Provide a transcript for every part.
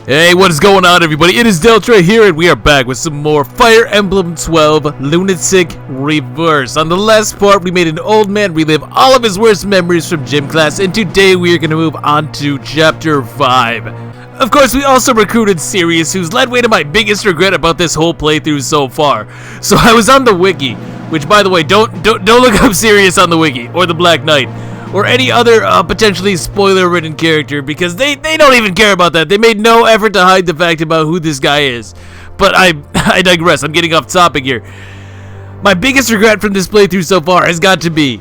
Hey, what is going on, everybody? It is Deltra here, and we are back with some more Fire Emblem 12 Lunatic Reverse. On the last part, we made an old man relive all of his worst memories from gym class, and today we are going to move on to Chapter 5. Of course, we also recruited Sirius, who's led way to my biggest regret about this whole playthrough so far. So I was on the wiki, which, by the way, don't look up Sirius on the wiki, or the Black Knight, or any other potentially spoiler-ridden character, because they don't even care about that. They made no effort to hide the fact about who this guy is. But I digress. I'm getting off topic here. My biggest regret from this playthrough so far has got to be,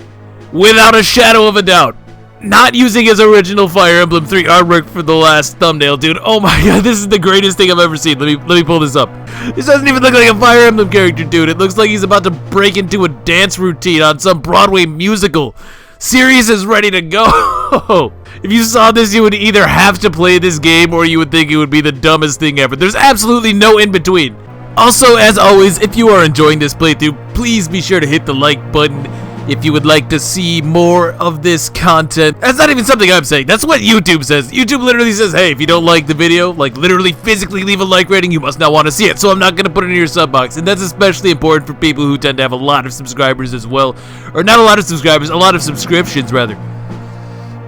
without a shadow of a doubt, not using his original Fire Emblem 3 artwork for the last thumbnail, dude. Oh my god, this is the greatest thing I've ever seen. Let me pull this up. This doesn't even look like a Fire Emblem character, dude. It looks like he's about to break into a dance routine on some Broadway musical. Sirius is ready to go. If you saw this, you would either have to play this game or you would think it would be the dumbest thing ever. There's absolutely no in between. Also, as always, if you are enjoying this playthrough, please be sure to hit the like button if you would like to see more of this content. That's not even something I'm saying. That's what YouTube says. YouTube literally says, hey, if you don't like the video, like literally physically leave a like rating, you must not want to see it. So I'm not going to put it in your sub box. And that's especially important for people who tend to have a lot of subscribers as well. Or not a lot of subscribers, a lot of subscriptions rather.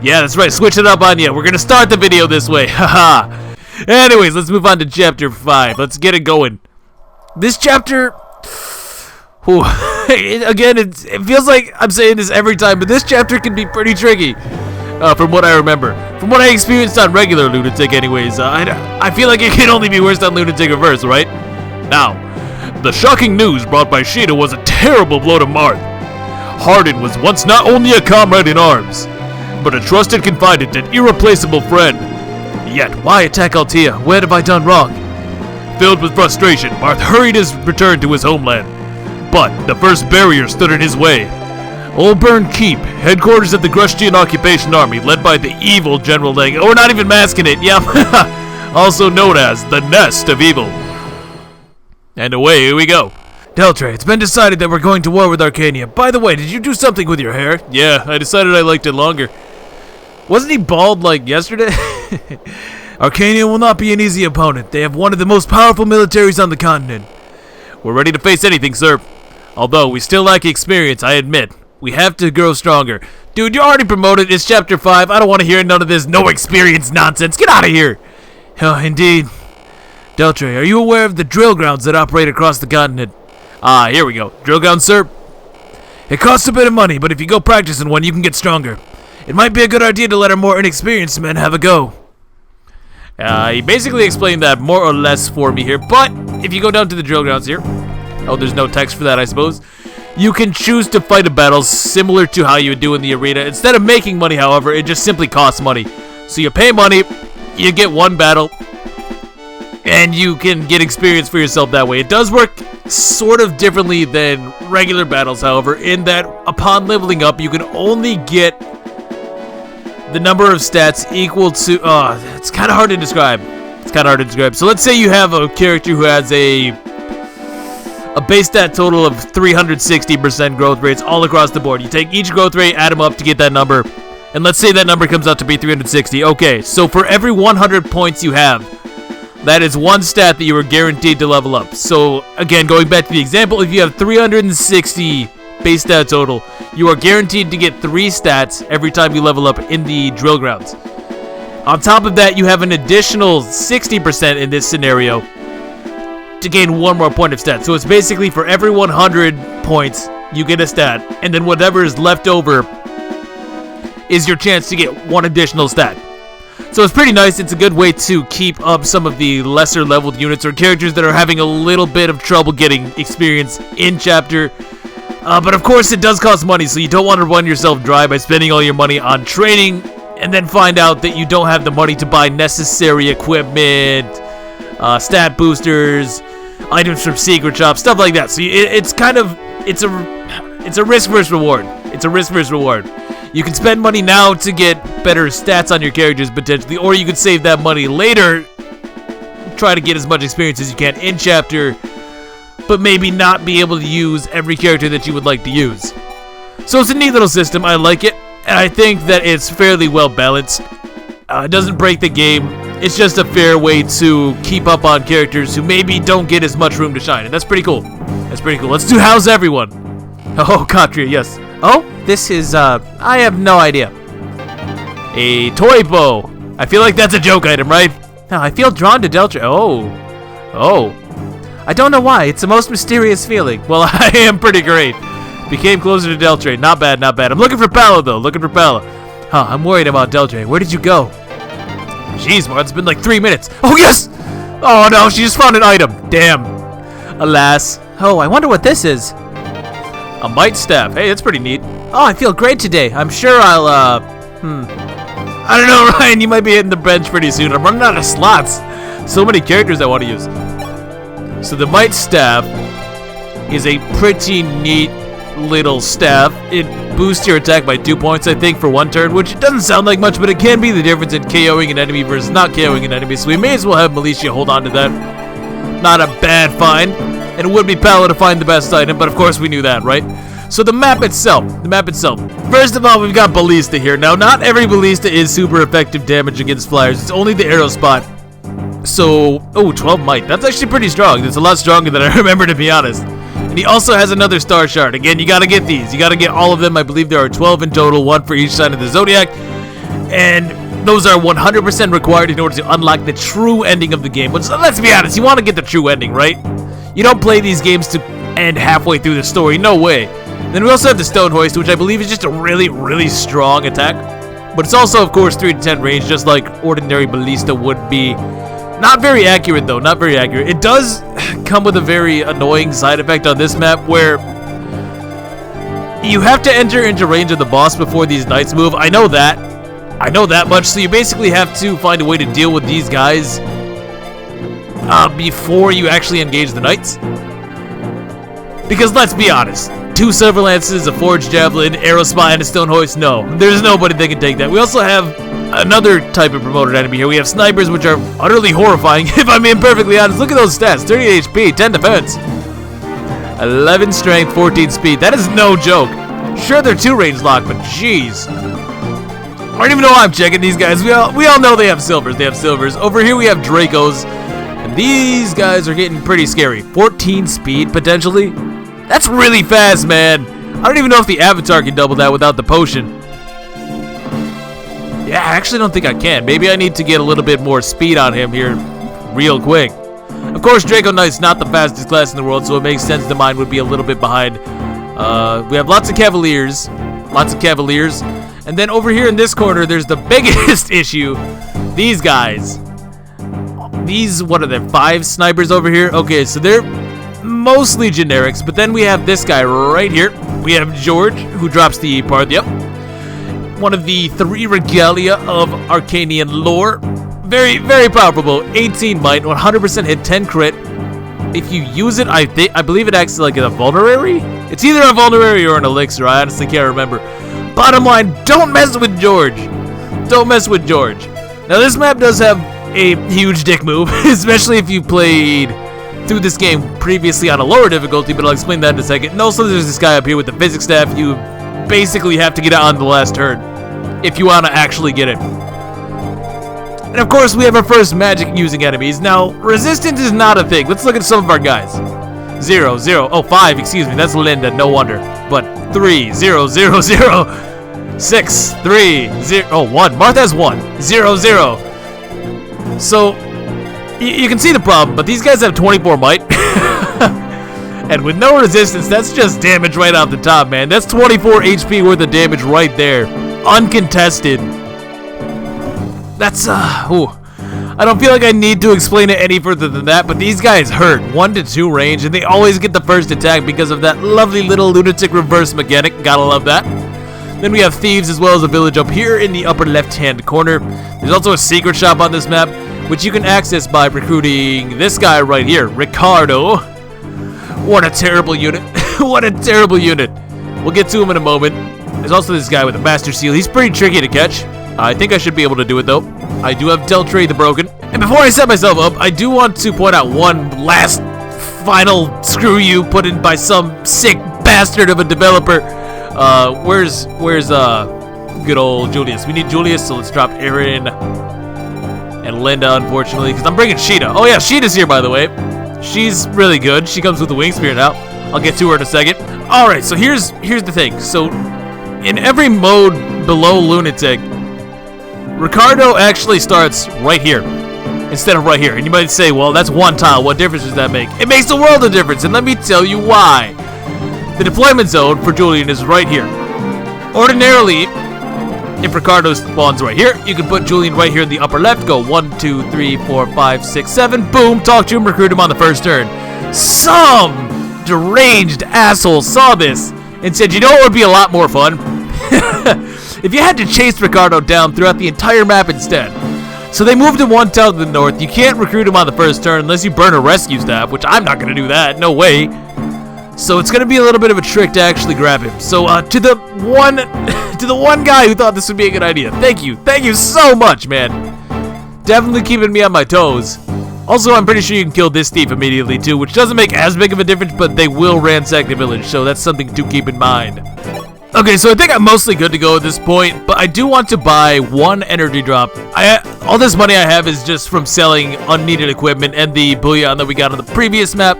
Yeah, that's right. Switch it up on you. We're going to start the video this way. Haha. Anyways, let's move on to Chapter 5. Let's get it going. This chapter... Again, it feels like I'm saying this every time, but this chapter can be pretty tricky, from what I remember. From what I experienced on regular Lunatic anyways, I feel like it can only be worse on Lunatic Reverse, right? Now, the shocking news brought by Shida was a terrible blow to Marth. Hardin was once not only a comrade in arms, but a trusted confidant and irreplaceable friend. Yet, why attack Altea? What have I done wrong? Filled with frustration, Marth hurried his return to his homeland. But the first barrier stood in his way. Old Burn Keep, headquarters of the Grustian Occupation Army, led by the evil General Lang. Oh, we're not even masking it, yeah. Also known as the Nest of Evil. And away we go. Deltre, it's been decided that we're going to war with Arcania. By the way, did you do something with your hair? Yeah, I decided I liked it longer. Wasn't he bald like yesterday? Arcania will not be an easy opponent. They have one of the most powerful militaries on the continent. We're ready to face anything, sir. Although we still lack experience, I admit. We have to grow stronger. Dude, you're already promoted. It's Chapter 5. I don't want to hear none of this no experience nonsense. Get out of here. Oh, indeed. Deltre, are you aware of the drill grounds that operate across the continent? Ah, here we go. Drill grounds, sir? It costs a bit of money, but if you go practice in one, you can get stronger. It might be a good idea to let our more inexperienced men have a go. He basically explained that more or less for me here, but if you go down to the drill grounds here, oh, there's no text for that, I suppose, you can choose to fight a battle similar to how you would do in the arena. Instead of making money, however, it just simply costs money. So you pay money, you get one battle, and you can get experience for yourself that way. It does work sort of differently than regular battles, however, in that upon leveling up, you can only get the number of stats equal to, it's kind of hard to describe. So let's say you have a character who has a base stat total of 360% growth rates all across the board. You take each growth rate, add them up to get that number, and let's say that number comes out to be 360. Okay, so for every 100 points you have, that is one stat that you are guaranteed to level up. So again, going back to the example, if you have 360 base stat total, you are guaranteed to get 3 stats every time you level up in the drill grounds. On top of that, you have an additional 60% in this scenario to gain 1 more point of stat. So it's basically for every 100 points, you get a stat, and then whatever is left over is your chance to get 1 additional stat. So it's pretty nice. It's a good way to keep up some of the lesser leveled units or characters that are having a little bit of trouble getting experience in Chapter. But of course it does cost money, so you don't want to run yourself dry by spending all your money on training and then find out that you don't have the money to buy necessary equipment, stat boosters, items from secret shops, stuff like that. So it's a risk versus reward. It's a risk versus reward. You can spend money now to get better stats on your characters potentially, or you could save that money later, try to get as much experience as you can in Chapter, but maybe not be able to use every character that you would like to use. So it's a neat little system. I like it, and I think that it's fairly well balanced. It doesn't break the game. It's just a fair way to keep up on characters who maybe don't get as much room to shine, and that's pretty cool. That's pretty cool. Let's do How's Everyone? Oh, Katria, yes. Oh, this is, I have no idea. A toy bow. I feel like that's a joke item, right? No, I feel drawn to Deltra. Oh. I don't know why. It's the most mysterious feeling. Well, I am pretty great. Became closer to Deltra. Not bad, not bad. I'm looking for Palo, though. Looking for Palo. Huh, I'm worried about Deltra. Where did you go? Jeez, man, it's been like 3 minutes. Oh, yes! Oh, no, she just found an item. Damn. Alas. Oh, I wonder what this is. A might staff. Hey, that's pretty neat. Oh, I feel great today. I'm sure I'll, I don't know, Ryan. You might be hitting the bench pretty soon. I'm running out of slots. So many characters I want to use. So the might staff is a pretty neat little staff. It boosts your attack by 2 points, I think, for 1 turn, which doesn't sound like much, but it can be the difference in KOing an enemy versus not KOing an enemy, so we may as well have Militia hold on to that. Not a bad find, and it would be Palo to find the best item, but of course we knew that, right? So the map itself. First of all, we've got Ballista here. Now, not every Ballista is super effective damage against flyers. It's only the arrow spot. So, 12 might. That's actually pretty strong. It's a lot stronger than I remember, to be honest. And he also has another star shard. Again, you gotta get these. You gotta get all of them. I believe there are 12 in total, 1 for each sign of the Zodiac. And those are 100% required in order to unlock the true ending of the game. Which, let's be honest, you want to get the true ending, right? You don't play these games to end halfway through the story. No way. Then we also have the Stone Hoist, which I believe is just a really, really strong attack. But it's also, of course, 3 to 10 range, just like ordinary Ballista would be. Not very accurate, though. Not very accurate. It does come with a very annoying side effect on this map where you have to enter into range of the boss before these knights move. I know that. I know that much. So you basically have to find a way to deal with these guys before you actually engage the knights. Because let's be honest. 2 Silver Lances, a Forged Javelin, Arrow Spy, and a Stone Hoist. No, there's nobody that can take that. We also have another type of promoted enemy here. We have snipers, which are utterly horrifying, if I'm being perfectly honest. Look at those stats. 38 HP, 10 defense, 11 strength, 14 speed. That is no joke. Sure, they're 2 range locked, but jeez. I don't even know why I'm checking these guys. We all know they have silvers. They have silvers. Over here we have Dracos, and these guys are getting pretty scary. 14 speed, potentially. That's really fast, man. I don't even know if the avatar can double that without the potion. Yeah, I actually don't think I can. Maybe I need to get a little bit more speed on him here real quick. Of course, Draco Knight's not the fastest class in the world, so it makes sense that mine would be a little bit behind. We have lots of Cavaliers. And then over here in this corner, there's the biggest issue. These guys. These, what are there, 5 snipers over here? Okay, so they're mostly generics, but then we have this guy right here. We have George, who drops the Parthia. One of the 3 regalia of Arcanian lore. Very, very powerful. 18 might, 100% hit, 10 crit. If you use it, I believe it acts like a vulnerary. It's either a vulnerary or an elixir. I honestly can't remember. Bottom line, don't mess with George. Don't mess with George. Now, this map does have a huge dick move, especially if you played through this game previously on a lower difficulty, but I'll explain that in a second. And also, there's this guy up here with the physics staff. You basically have to get it on the last turn if you want to actually get it. And of course, we have our first magic using enemies. Now, resistance is not a thing. Let's look at some of our guys. 0, 0, oh, 5, excuse me, that's Linda, no wonder. But 3, 0, 0, 0, 6, 3, 0, oh, 1, Martha has 1, 0, 0. So, you can see the problem, but these guys have 24 might. And with no resistance, that's just damage right off the top, man. That's 24 HP worth of damage right there. Uncontested. That's, I don't feel like I need to explain it any further than that, but these guys hurt. 1 to 2 range, and they always get the first attack because of that lovely little lunatic reverse mechanic. Gotta love that. Then we have thieves as well as a village up here in the upper left-hand corner. There's also a secret shop on this map, which you can access by recruiting this guy right here, Ricardo. What a terrible unit. What a terrible unit. We'll get to him in a moment. There's also this guy with a Master Seal. He's pretty tricky to catch. I think I should be able to do it, though. I do have Deltray the Broken. And before I set myself up, I do want to point out one last final screw you put in by some sick bastard of a developer. Where's good old Julius? We need Julius, so let's drop Aaron. and Linda, unfortunately, because I'm bringing Sheeta. Oh yeah, Sheeta's here, by the way. She's really good. She comes with the Wing Spear now. I'll get to her in a second. Alright, so here's the thing. So, in every mode below Lunatic, Ricardo actually starts right here instead of right here. And you might say, well, that's one tile. What difference does that make? It makes a world of difference, and let me tell you why. The deployment zone for Julian is right here. Ordinarily, if Ricardo spawns right here, you can put Julian right here in the upper left. Go 1, 2, 3, 4, 5, 6, 7. Boom. Talk to him. Recruit him on the first turn. Some deranged asshole saw this and said, you know what would be a lot more fun? If you had to chase Ricardo down throughout the entire map instead. So they moved him one tile to the north. You can't recruit him on the first turn unless you burn a rescue staff, which I'm not going to do that. No way. So it's going to be a little bit of a trick to actually grab him. So to the one guy who thought this would be a good idea, thank you so much, man. Definitely keeping me on my toes. Also, I'm pretty sure you can kill this thief immediately too, which doesn't make as big of a difference, but they will ransack the village, so that's something to keep in mind. Okay, so I think I'm mostly good to go at this point, but I do want to buy one energy drop. All this money I have is just from selling unneeded equipment and the bullion that we got on the previous map.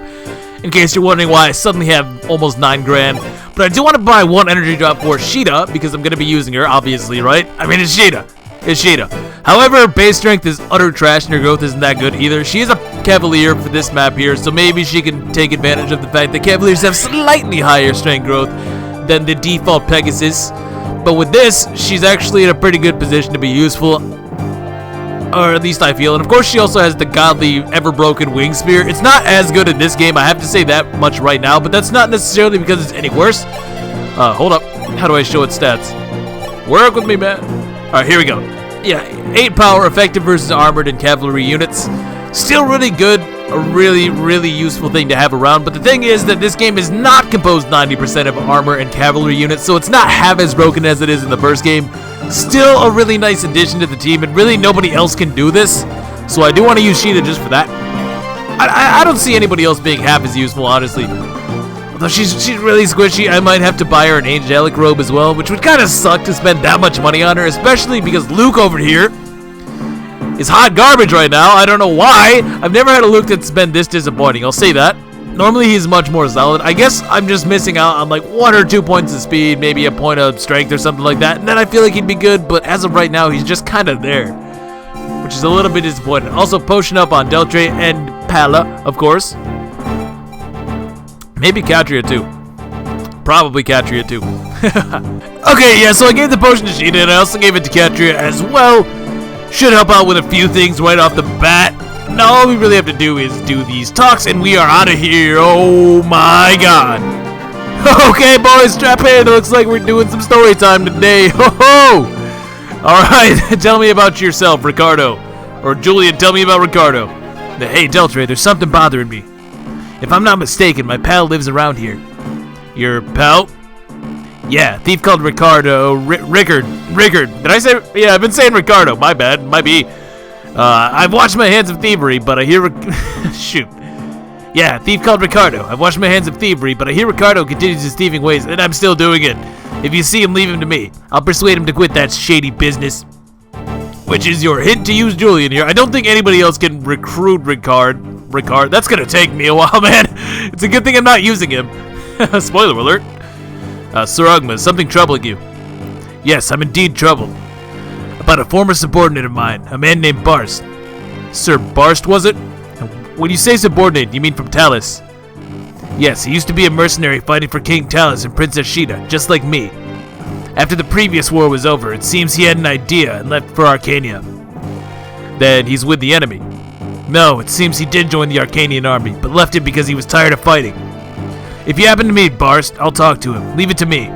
In case you're wondering why I suddenly have almost 9 grand. But I do want to buy one energy drop for Sheeta, because I'm going to be using her, obviously, right? I mean, it's Sheeta. It's Sheeta. However, base strength is utter trash and her growth isn't that good either. She is a Cavalier for this map here, so maybe she can take advantage of the fact that Cavaliers have slightly higher strength growth than the default Pegasus. But with this, she's actually in a pretty good position to be useful. Or at least I feel. And of course she also has the godly ever-broken Wing Spear. It's not as good in this game, I have to say that much right now, but that's not necessarily because it's any worse. Hold up. How do I show its stats? Work with me, man. Alright, here we go. Yeah, 8 power, effective versus armored and cavalry units. Still really good. A really, really useful thing to have around. But the thing is that this game is not composed 90% of armor and cavalry units, so it's not half as broken as it is in the first game. Still a really nice addition to the team, and really nobody else can do this. So I do want to use Sheeta just for that. I don't see anybody else being half as useful, honestly. Although she's really squishy, I might have to buy her an angelic robe as well, which would kind of suck to spend that much money on her, especially because Luke over here is hot garbage right now. I don't know why. I've never had a Luke that's been this disappointing, I'll say that. Normally he's much more solid. I guess I'm just missing out on like 1 or 2 points of speed, maybe a point of strength or something like that, and then I feel like he'd be good, but as of right now he's just kind of there, which is a little bit disappointing. Also potion up on Deltre and Pala, of course. Maybe Katria too. Probably Katria too. Okay, yeah, so I gave the potion to Sheeta and I also gave it to Katria as well. Should help out with a few things right off the bat. Now all we really have to do is do these talks and we are out of here. Oh my god. Okay, boys, strap in. It looks like we're doing some story time today. Ho ho! Alright, tell me about yourself, Ricardo. Or Julian, tell me about Ricardo. Hey, Deltre, there's something bothering me. If I'm not mistaken, my pal lives around here. Your pal? Yeah, thief called Ricardo. Rickard. Did I say? Yeah, I've been saying Ricardo. My bad. Might be. I've washed my hands of thievery, but I hear. Shoot. Yeah, thief called Ricardo. I've washed my hands of thievery, but I hear Ricardo continues his thieving ways, and I'm still doing it. If you see him, leave him to me. I'll persuade him to quit that shady business. Which is your hint to use Julian here. I don't think anybody else can recruit Ricard. That's gonna take me a while, man. It's a good thing I'm not using him. Spoiler alert. Sir Ugma, is something troubling you? Yes, I'm indeed troubled. About a former subordinate of mine, a man named Barst. Sir Barst, was it? When you say subordinate, you mean from Talus? Yes, he used to be a mercenary fighting for King Talus and Princess Sheeta, just like me. After the previous war was over, it seems he had an idea and left for Arcania. Then he's with the enemy. No, it seems he did join the Arcanian army, but left it because he was tired of fighting. If you happen to meet Barst, I'll talk to him. Leave it to me.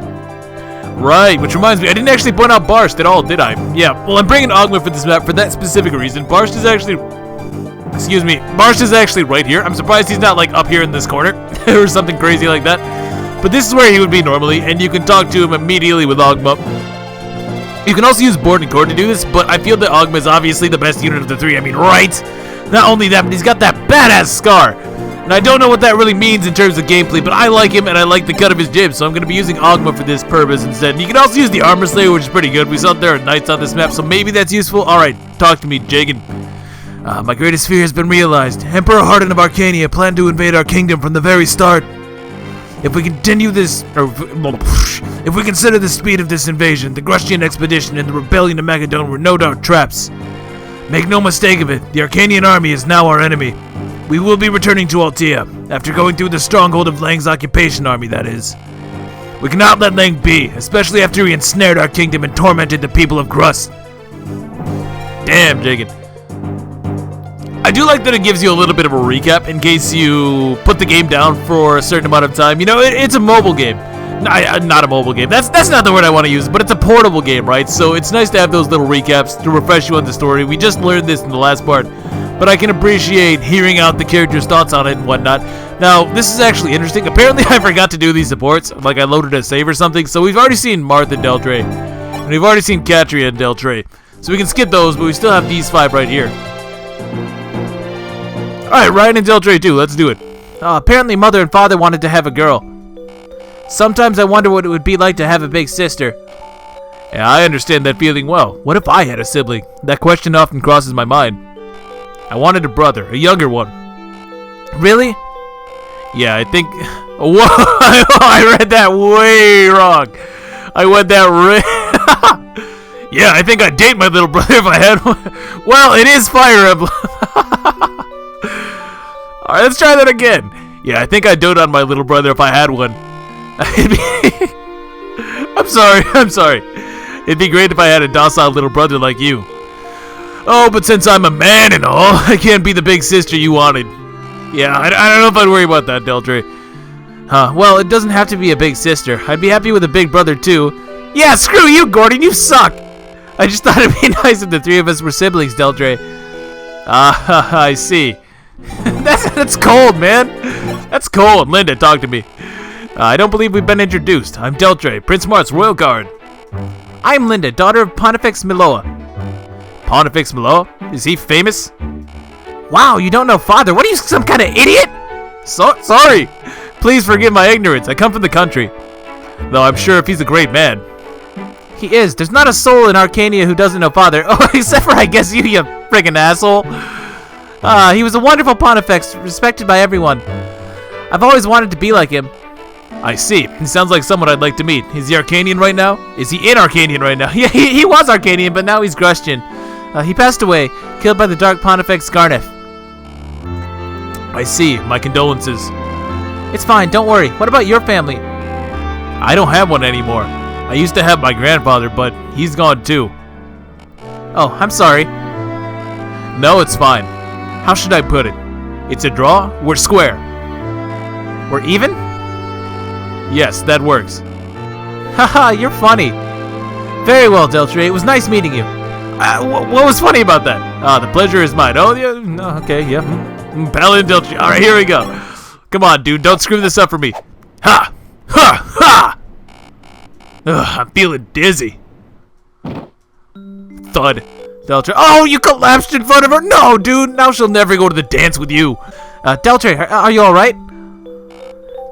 Right, which reminds me, I didn't actually point out Barst at all, did I? Yeah, well, I'm bringing Ogma for this map for that specific reason. Barst is actually... Excuse me. Barst is actually right here. I'm surprised he's not, like, up here in this corner or something crazy like that. But this is where he would be normally, and you can talk to him immediately with Ogma. You can also use Board and Cord to do this, but I feel that Ogma is obviously the best unit of the 3. I mean, right? Not only that, but he's got that badass scar. And I don't know what that really means in terms of gameplay, but I like him and I like the cut of his jib, so I'm going to be using Ogma for this purpose instead. And you can also use the Armor Slayer, which is pretty good. We saw there are knights on this map, so maybe that's useful. Alright, talk to me, Jagan. My greatest fear has been realized. Emperor Hardin of Arcania planned to invade our kingdom from the very start. If we continue this, if we consider the speed of this invasion, the Grustian expedition and the rebellion of Macedon were no doubt traps. Make no mistake of it, the Arcanian army is now our enemy. We will be returning to Altea, after going through the stronghold of Lang's occupation army, that is. We cannot let Lang be, especially after he ensnared our kingdom and tormented the people of Grust. Damn, Jacob. I do like that it gives you a little bit of a recap in case you put the game down for a certain amount of time. You know, it's a mobile game. Not a mobile game. That's not the word I want to use, but it's a portable game, right? So it's nice to have those little recaps to refresh you on the story. We just learned this in the last part, but I can appreciate hearing out the characters' thoughts on it and whatnot. Now, this is actually interesting. Apparently, I forgot to do these supports. Like, I loaded a save or something. So we've already seen Marth and Deltray, and we've already seen Katria and Deltray. So we can skip those, but we still have these 5 right here. Alright, Ryan and Deltray too, let's do it. Apparently Mother and Father wanted to have a girl. Sometimes I wonder what it would be like to have a big sister. Yeah, I understand that feeling well. What if I had a sibling? That question often crosses my mind. I wanted a brother, a younger one. Really? Yeah, I think... Whoa, I read that way wrong. I went that Yeah, I think I'd date my little brother if I had one. Well, it is Fire Emblem. Alright, let's try that again. Yeah, I think I'd dote on my little brother if I had one. I'm sorry. It'd be great if I had a docile little brother like you. Oh, but since I'm a man and all, I can't be the big sister you wanted. Yeah, I don't know if I'd worry about that, Deltray. Well, it doesn't have to be a big sister. I'd be happy with a big brother, too. Yeah, screw you, Gordon, you suck! I just thought it'd be nice if the 3 of us were siblings, Deltray. I see. That's cold, man. That's cold. Linda, talk to me. I don't believe we've been introduced. I'm Deltray, Prince Marth's royal guard. I'm Linda, daughter of Pontifex Miloa. Pontifex Miloa? Is he famous? Wow, you don't know Father. What are you, some kind of idiot? Sorry. Please forgive my ignorance. I come from the country. Though I'm sure if he's a great man. He is. There's not a soul in Arcania who doesn't know Father. Oh, except for, I guess, you friggin' asshole. He was a wonderful Pontifex, respected by everyone. I've always wanted to be like him. I see. He sounds like someone I'd like to meet. Is he Arcanian right now? Is he in Arcanian right now? Yeah, he was Arcanian, but now he's Grustian. He passed away, killed by the Dark Pontifex Garneth. I see. My condolences. It's fine. Don't worry. What about your family? I don't have one anymore. I used to have my grandfather, but he's gone too. Oh, I'm sorry. No, it's fine. How should I put it? It's a draw? We're square. We're even? Yes, that works. Haha, you're funny. Very well, Deltray. It was nice meeting you. What was funny about that? The pleasure is mine. Oh, yeah. No, okay, yeah. Paladin Deltray. Alright, here we go. Come on, dude. Don't screw this up for me. Ha! Ha! Ha! Ugh, I'm feeling dizzy. Thud. Deltray. Oh, you collapsed in front of her? No, dude. Now she'll never go to the dance with you. Deltray, are you alright?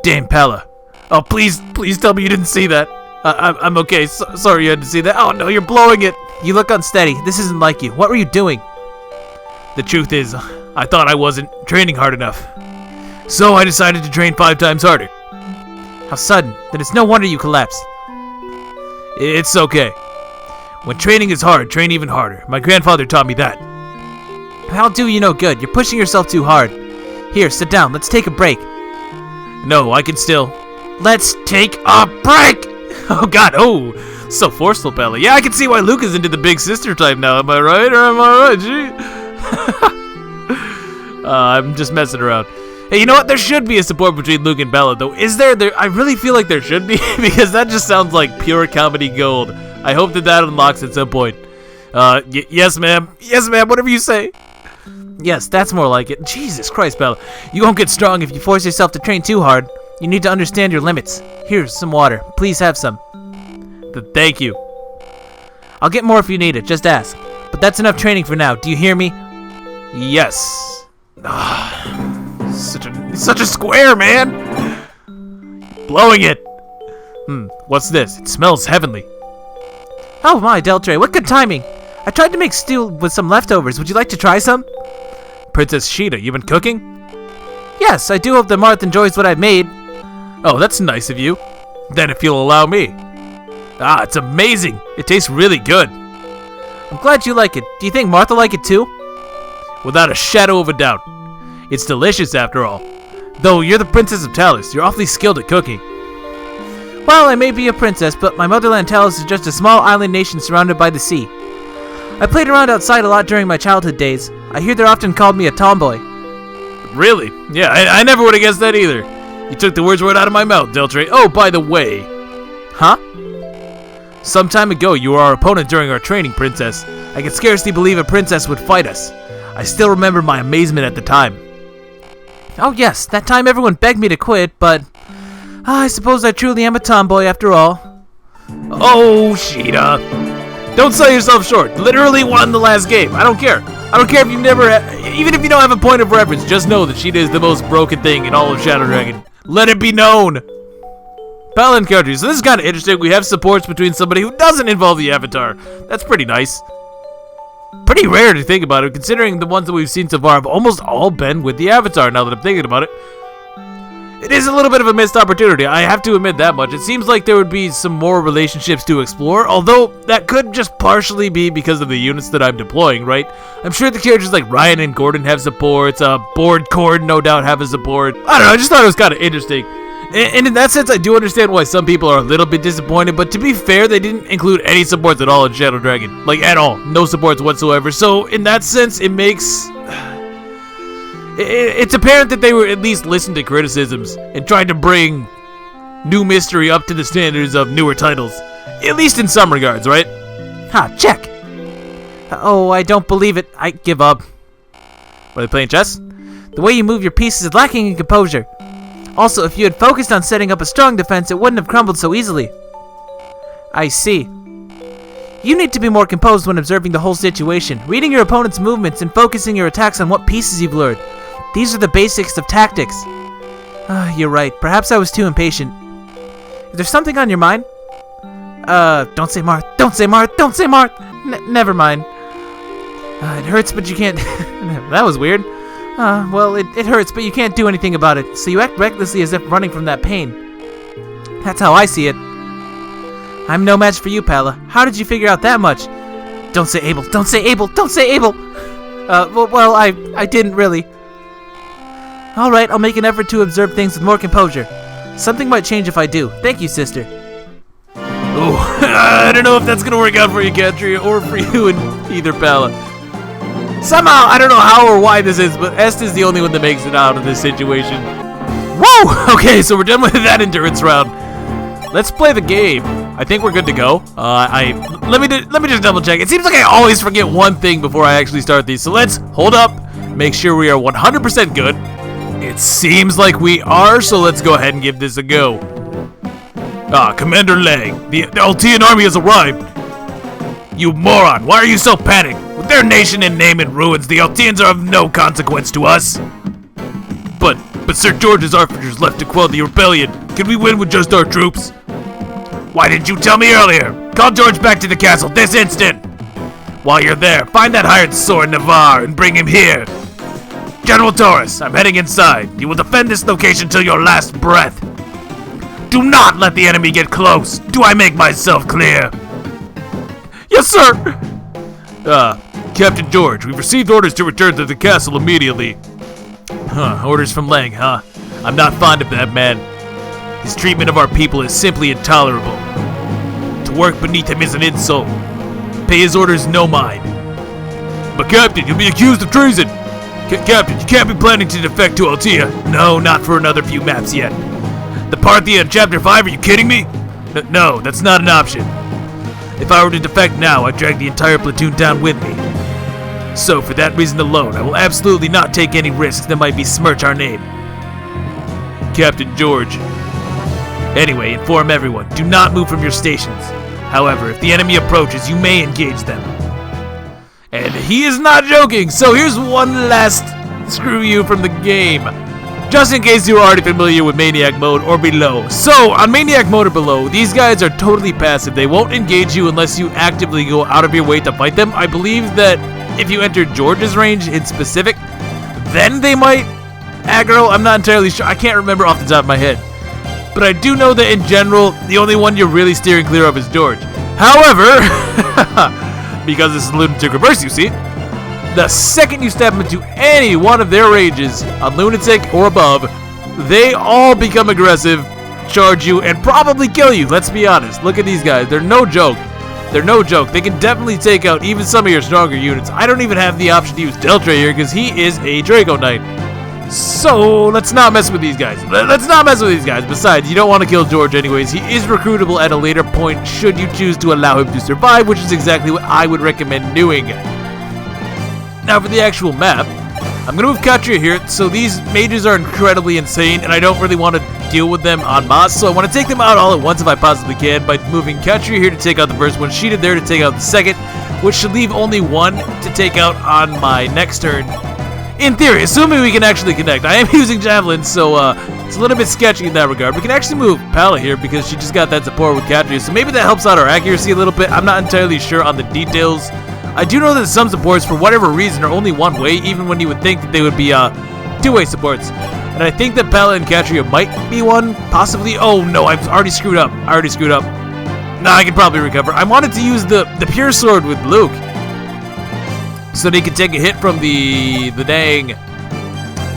Dame Pella. Oh, please tell me you didn't see that. I'm okay. Sorry you had to see that. Oh, no, you're blowing it. You look unsteady. This isn't like you. What were you doing? The truth is, I thought I wasn't training hard enough. So I decided to train 5 times harder. How sudden. Then it's no wonder you collapsed. It's okay. When training is hard, train even harder. My grandfather taught me that. That'll do you no good. You're pushing yourself too hard. Here, sit down. Let's take a break. No, I can still... Let's take a break! Oh, God. Oh, so forceful, Bella. Yeah, I can see why Luke is into the big sister type now. Am I right or am I right? Gee. I'm just messing around. Hey, you know what? There should be a support between Luke and Bella, though. Is there? I really feel like there should be, because that just sounds like pure comedy gold. I hope that unlocks at some point. Yes, ma'am. Yes, ma'am. Whatever you say. Yes, that's more like it. Jesus Christ, Bella. You won't get strong if you force yourself to train too hard. You need to understand your limits. Here's some water. Please have some. Thank you. I'll get more if you need it. Just ask. But that's enough training for now. Do you hear me? Yes. Such a square, man. Blowing it. What's this? It smells heavenly. Oh my, Deltray, what good timing. I tried to make stew with some leftovers. Would you like to try some? Princess Sheeta, you been cooking? Yes, I do hope that Martha enjoys what I've made. Oh, that's nice of you. Then if you'll allow me. Ah, it's amazing. It tastes really good. I'm glad you like it. Do you think Martha like it too? Without a shadow of a doubt. It's delicious after all. Though you're the Princess of Talis, you're awfully skilled at cooking. Well, I may be a princess, but my motherland Talis is just a small island nation surrounded by the sea. I played around outside a lot during my childhood days. I hear they're often called me a tomboy. Really? Yeah, I never would have guessed that either. You took the words right out of my mouth, Deltre. Oh, by the way. Huh? Some time ago, you were our opponent during our training, Princess. I could scarcely believe a princess would fight us. I still remember my amazement at the time. Oh yes, that time everyone begged me to quit, but I suppose I truly am a tomboy after all. Oh, Sheeta. Don't sell yourself short. Literally won the last game. I don't care. I don't care if you've never, even if you don't have a point of reference, just know that Sheeta is the most broken thing in all of Shadow Dragon. Let it be known. Paladin country. So this is kind of interesting. We have supports between somebody who doesn't involve the Avatar. That's pretty nice. Pretty rare to think about it, considering the ones that we've seen so far have almost all been with the Avatar, now that I'm thinking about it. It is a little bit of a missed opportunity, I have to admit that much. It seems like there would be some more relationships to explore, although that could just partially be because of the units that I'm deploying, right? I'm sure the characters like Ryan and Gordon have supports, Board Cord no doubt have a support. I don't know, I just thought it was kind of interesting. And in that sense, I do understand why some people are a little bit disappointed, but to be fair, they didn't include any supports at all in Shadow Dragon. Like, at all. No supports whatsoever. So, in that sense, it makes... It's apparent that they were at least listened to criticisms and tried to bring new mystery up to the standards of newer titles. At least in some regards, right? Ha, check! Oh, I don't believe it. I give up. Are they playing chess? The way you move your pieces is lacking in composure. Also, if you had focused on setting up a strong defense, it wouldn't have crumbled so easily. I see. You need to be more composed when observing the whole situation, reading your opponent's movements and focusing your attacks on what pieces you've lured. These are the basics of tactics. You're right. Perhaps I was too impatient. Is there something on your mind? Don't say Marth. Don't say Marth. Don't say Marth. Never mind. It hurts, but you can't... That was weird. Well, it hurts, but you can't do anything about it, so you act recklessly as if running from that pain. That's how I see it. I'm no match for you, Pala. How did you figure out that much? Don't say Abel. Don't say Abel. Don't say Abel. Well, I didn't really. All right, I'll make an effort to observe things with more composure. Something might change if I do. Thank you, sister. Ooh, I don't know if that's gonna work out for you, Katria, or for you and either, Pala. Somehow, I don't know how or why this is, but Est is the only one that makes it out of this situation. Whoa! Okay, so we're done with that endurance round. Let's play the game. I think we're good to go. Let me just double check. It seems like I always forget one thing before I actually start these. So let's hold up, make sure we are 100% good. It seems like we are, so let's go ahead and give this a go. Commander Lang, the Altean army has arrived. You moron, why are you so panicked? With their nation and name in ruins, the Alteans are of no consequence to us. But Sir George's archers left to quell the rebellion. Can we win with just our troops? Why didn't you tell me earlier? Call George back to the castle this instant. While you're there, find that hired sword Navarre and bring him here. General Taurus, I'm heading inside. You will defend this location till your last breath. Do not let the enemy get close. Do I make myself clear? Yes, sir! Captain George, we've received orders to return to the castle immediately. Orders from Lang, huh? I'm not fond of that man. His treatment of our people is simply intolerable. To work beneath him is an insult. Pay his orders no mind. But Captain, you'll be accused of treason! Captain, you can't be planning to defect to Altea. No, not for another few maps yet. The Parthia in Chapter 5, are you kidding me? No, that's not an option. If I were to defect now, I'd drag the entire platoon down with me. So, for that reason alone, I will absolutely not take any risks that might besmirch our name. Captain George. Anyway, inform everyone. Do not move from your stations. However, if the enemy approaches, you may engage them. And he is not joking, so here's one last screw you from the game. Just in case you're already familiar with Maniac Mode or below. So, on Maniac Mode or below, these guys are totally passive. They won't engage you unless you actively go out of your way to fight them. I believe that if you enter George's range in specific, then they might aggro. I'm not entirely sure. I can't remember off the top of my head. But I do know that in general, the only one you're really steering clear of is George. However, because this is Lunatic Reverse, you see, the second you step into any one of their rages on Lunatic or above, they all become aggressive, charge you, and probably kill you. Let's be honest. Look at these guys. They're no joke. They're no joke. They can definitely take out even some of your stronger units. I don't even have the option to use Deltre here because he is a Draco Knight. So, let's not mess with these guys. Let's not mess with these guys. Besides, you don't want to kill George anyways. He is recruitable at a later point should you choose to allow him to survive, which is exactly what I would recommend doing. Now, for the actual map, I'm going to move Katria here. So, these mages are incredibly insane, and I don't really want to deal with them en masse. So, I want to take them out all at once if I possibly can by moving Katria here to take out the first one, Sheeta there to take out the second, which should leave only one to take out on my next turn. In theory, assuming we can actually connect. I am using javelins, so it's a little bit sketchy in that regard. We can actually move Pala here because she just got that support with Katria, so maybe that helps out our accuracy a little bit. I'm not entirely sure on the details. I do know that some supports, for whatever reason, are only one way, even when you would think that they would be two-way supports. And I think that Pala and Katria might be one, possibly. Oh no, I've already screwed up. No, I can probably recover. I wanted to use the pure sword with Luke, so they could take a hit from the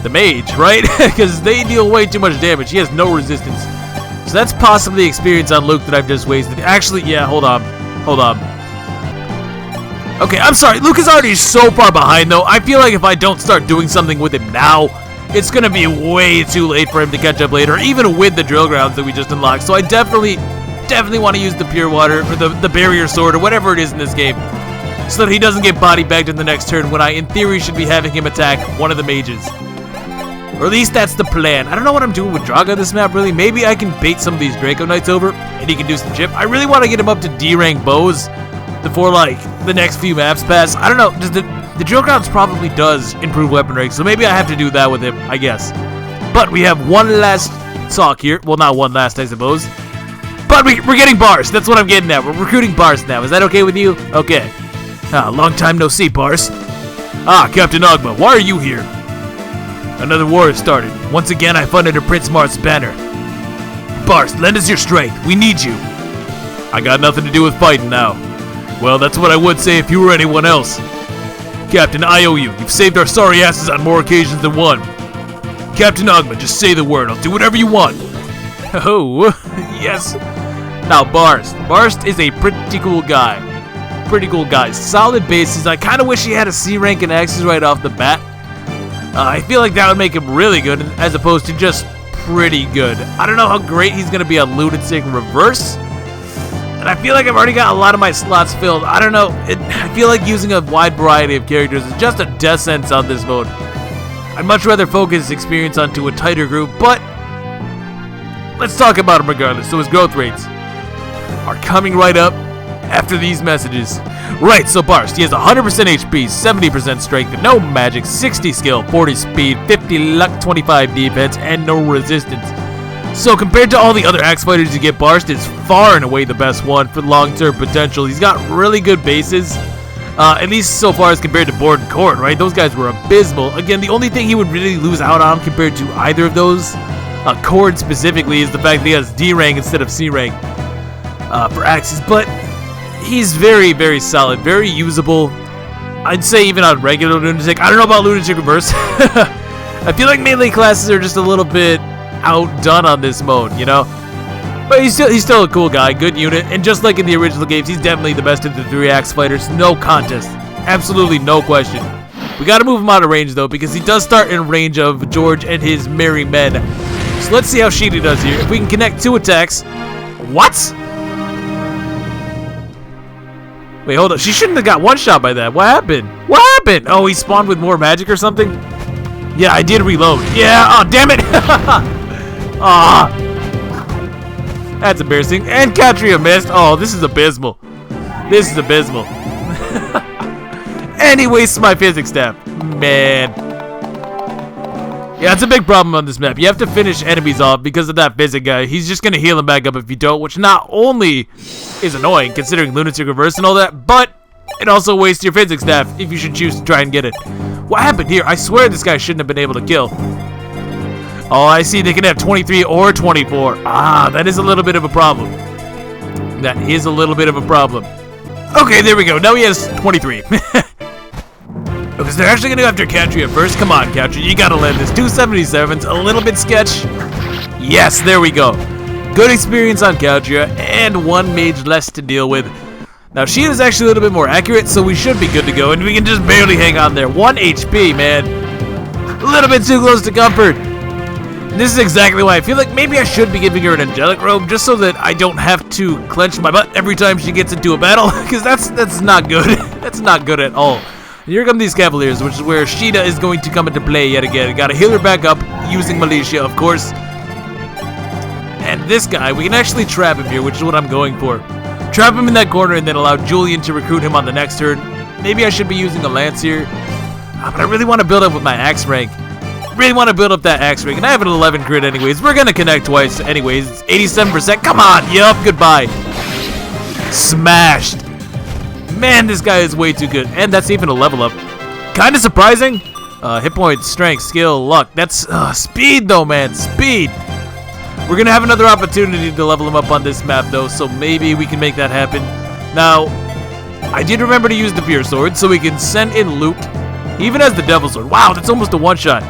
mage, right? Because they deal way too much damage. He has no resistance. So that's possibly experience on Luke that I've just wasted. Actually, yeah, hold on. Okay, I'm sorry. Luke is already so far behind, though. I feel like if I don't start doing something with him now, it's going to be way too late for him to catch up later, even with the drill grounds that we just unlocked. So I definitely want to use the pure water, or the barrier sword, or whatever it is in this game, so that he doesn't get body bagged in the next turn when I, in theory, should be having him attack one of the mages. Or at least that's the plan. I don't know what I'm doing with Draga this map, really. Maybe I can bait some of these Draco Knights over, and he can do some chip. I really want to get him up to D-rank bows before, like, the next few maps pass. I don't know. Just the drill grounds probably does improve weapon rank, so maybe I have to do that with him, I guess. But we have one last talk here. Well, not one last, I suppose. But we're getting bars. That's what I'm getting at. We're recruiting bars now. Is that okay with you? Okay. Long time no see, Bars. Captain Ogma, why are you here? Another war has started. Once again, I fought under Prince Marth's banner. Bars, lend us your strength. We need you. I got nothing to do with fighting now. Well, that's what I would say if you were anyone else. Captain, I owe you. You've saved our sorry asses on more occasions than one. Captain Ogma, just say the word. I'll do whatever you want. Oh, yes. Now, Bars. Bars is a pretty cool guy. Solid bases. I kind of wish he had a C rank in Axes right off the bat. I feel like that would make him really good as opposed to just pretty good. I don't know how great he's going to be on Lunatic Reverse. And I feel like I've already got a lot of my slots filled. I don't know. I feel like using a wide variety of characters is just a death sentence on this mode. I'd much rather focus experience onto a tighter group, but let's talk about him regardless. So his growth rates are coming right up after these messages. Right, so Barst, he has 100% HP, 70% strength, no magic, 60 skill, 40 speed, 50 luck, 25 defense, and no resistance. So compared to all the other axe fighters you get, Barst is far and away the best one for long-term potential. He's got really good bases, at least so far as compared to Bord and Cord, right? Those guys were abysmal. Again, the only thing he would really lose out on compared to either of those, Cord specifically, is the fact that he has D rank instead of C rank for axes, but he's very, very solid, very usable. I'd say even on regular Lunatic. I don't know about Lunatic Reverse. I feel like melee classes are just a little bit outdone on this mode, you know? But he's still a cool guy, good unit, and just like in the original games, he's definitely the best of the three axe fighters. No contest. Absolutely no question. We gotta move him out of range, though, because he does start in range of George and his merry men. So let's see how Sheeta does here. If we can connect 2 attacks. What? Wait, hold up. She shouldn't have got one shot by that. What happened? What happened? Oh, he spawned with more magic or something? Yeah, I did reload. Yeah, oh, damn it. Ah, that's embarrassing. And Katria missed. Oh, this is abysmal. This is abysmal. And he wastes my physics staff. Man. Yeah, it's a big problem on this map. You have to finish enemies off because of that physic guy. He's just going to heal him back up if you don't, which not only is annoying, considering Lunatic Reverse and all that, but it also wastes your physics staff if you should choose to try and get it. What happened here? I swear this guy shouldn't have been able to kill. Oh, I see. They can have 23 or 24. Ah, that is a little bit of a problem. That is a little bit of a problem. Okay, there we go. Now he has 23. Because they're actually going to go after Katria first. Come on, Katria. You got to land this. 277's a little bit sketch. Yes, there we go. Good experience on Katria and one mage less to deal with. Now, Sheeta is actually a little bit more accurate, so we should be good to go. And we can just barely hang on there. 1 HP, man. A little bit too close to comfort. This is exactly why I feel like maybe I should be giving her an angelic robe, just so that I don't have to clench my butt every time she gets into a battle, because that's not good. That's not good at all. And here come these Cavaliers, which is where Sheeta is going to come into play yet again. Gotta heal her back up using Militia, of course. And this guy, we can actually trap him here, which is what I'm going for. Trap him in that corner and then allow Julian to recruit him on the next turn. Maybe I should be using a lance here, but I really want to build up with my axe rank. Really want to build up that axe rank, and I have an 11 crit anyways. We're gonna connect twice anyways. It's 87%. Come on, yup, goodbye. Smashed. Man, this guy is way too good, and that's even a level up. Kind of surprising. Hit points, strength, skill, luck. That's speed though, man. Speed. We're gonna have another opportunity to level him up on this map though, so maybe we can make that happen. Now, I did remember to use the Pure Sword, so we can send in loot. He even has the Devil Sword. Wow, that's almost a one-shot.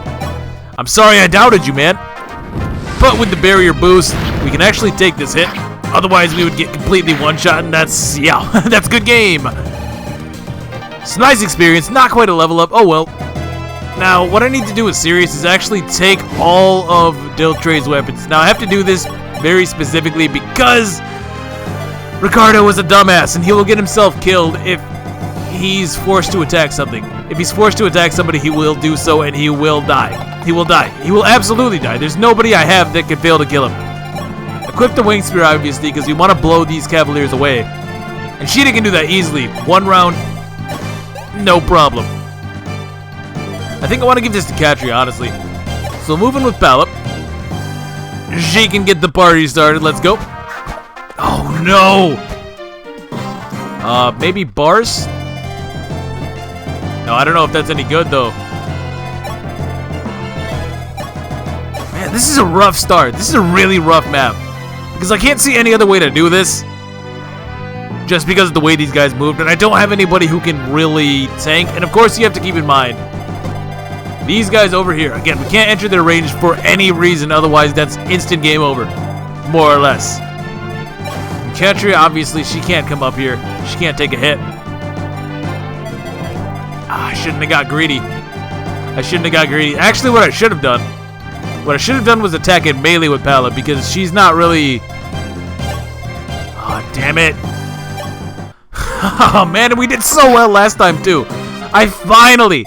I'm sorry I doubted you, man. But with the barrier boost, we can actually take this hit. Otherwise, we would get completely one-shot, and that's, yeah, that's good game. It's nice experience, not quite a level up. Oh, well. Now, what I need to do with Sirius is actually take all of Diltre's weapons. Now, I have to do this very specifically because Ricardo is a dumbass, and he will get himself killed if he's forced to attack something. If he's forced to attack somebody, he will do so, and he will die. He will die. He will absolutely die. There's nobody I have that can fail to kill him. Equip the Wing Spear, obviously, because we want to blow these Cavaliers away. And Sheeta can do that easily. 1 round, no problem. I think I want to give this to Katria, honestly. So moving with Palop. She can get the party started. Let's go. Oh, no. Maybe Bars? No, I don't know if that's any good, though. Man, this is a rough start. This is a really rough map. Because I can't see any other way to do this. Just because of the way these guys moved. And I don't have anybody who can really tank. And of course, you have to keep in mind, these guys over here. Again, we can't enter their range for any reason. Otherwise, that's instant game over. More or less. Katria, obviously, she can't come up here. She can't take a hit. I shouldn't have got greedy. I shouldn't have got greedy. Actually, what I should have done was attack in melee with Pala, because she's not really... Oh, damn it. Oh, man, we did so well last time, too. I finally,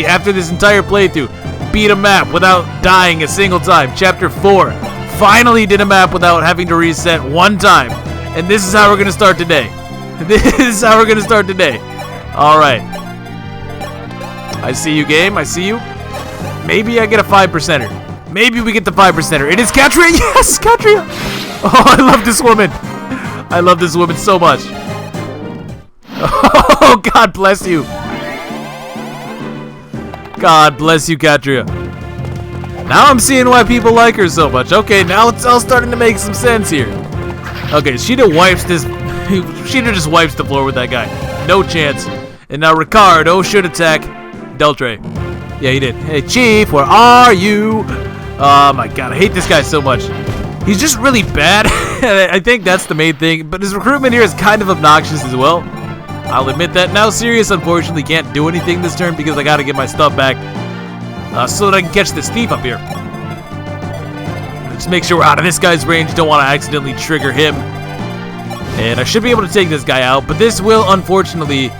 after this entire playthrough, beat a map without dying a single time. Chapter 4. Finally did a map without having to reset one time. And this is how we're going to start today. This is how we're going to start today. Alright. I see you, game. I see you. Maybe I get a 5%er. Maybe we get the 5%er. It is Katria. Yes, Katria. Oh, I love this woman. I love this woman so much. Oh, God bless you. God bless you, Katria. Now I'm seeing why people like her so much. Okay, now it's all starting to make some sense here. Okay, Sheeta wipes this. Sheeta just wipes the floor with that guy. No chance. And now Ricardo should attack Deltre. Yeah, he did. Hey, Chief, where are you? Oh my God, I hate this guy so much. He's just really bad. I think that's the main thing. But his recruitment here is kind of obnoxious as well. I'll admit that. Now Sirius unfortunately can't do anything this turn because I gotta get my stuff back. So that I can catch this thief up here. Just make sure we're out of this guy's range. Don't want to accidentally trigger him. And I should be able to take this guy out. But this will unfortunately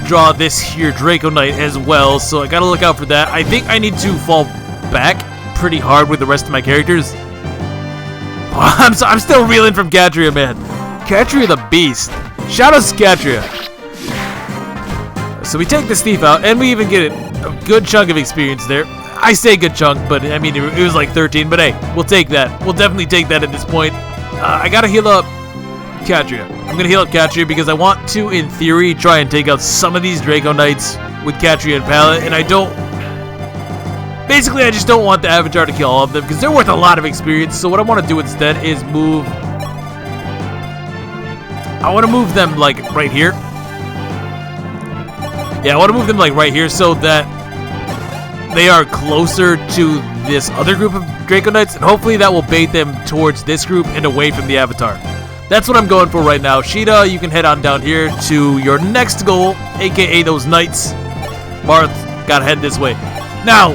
draw this here Draco Knight as well. So I gotta look out for that. I think I need to fall back pretty hard with the rest of my characters. I'm still reeling from Katria, man. Katria the beast. Shout out to Katria. So we take this thief out, and we even get a good chunk of experience there. I say good chunk, but I mean, it was like 13, but hey, we'll take that. We'll definitely take that at this point. I gotta heal up Katria. I'm gonna heal up Katria because I want to, in theory, try and take out some of these Draco Knights with Katria and Pallet, and I don't... Basically, I just don't want the Avatar to kill all of them, because they're worth a lot of experience, so what I want to do instead is move... I want to move them, like, right here. Yeah, I want to move them, like, right here, so that they are closer to this other group of Draco Knights, and hopefully that will bait them towards this group and away from the Avatar. That's what I'm going for right now. Sheeta, you can head on down here to your next goal, aka those Knights. Marth, gotta head this way. Now,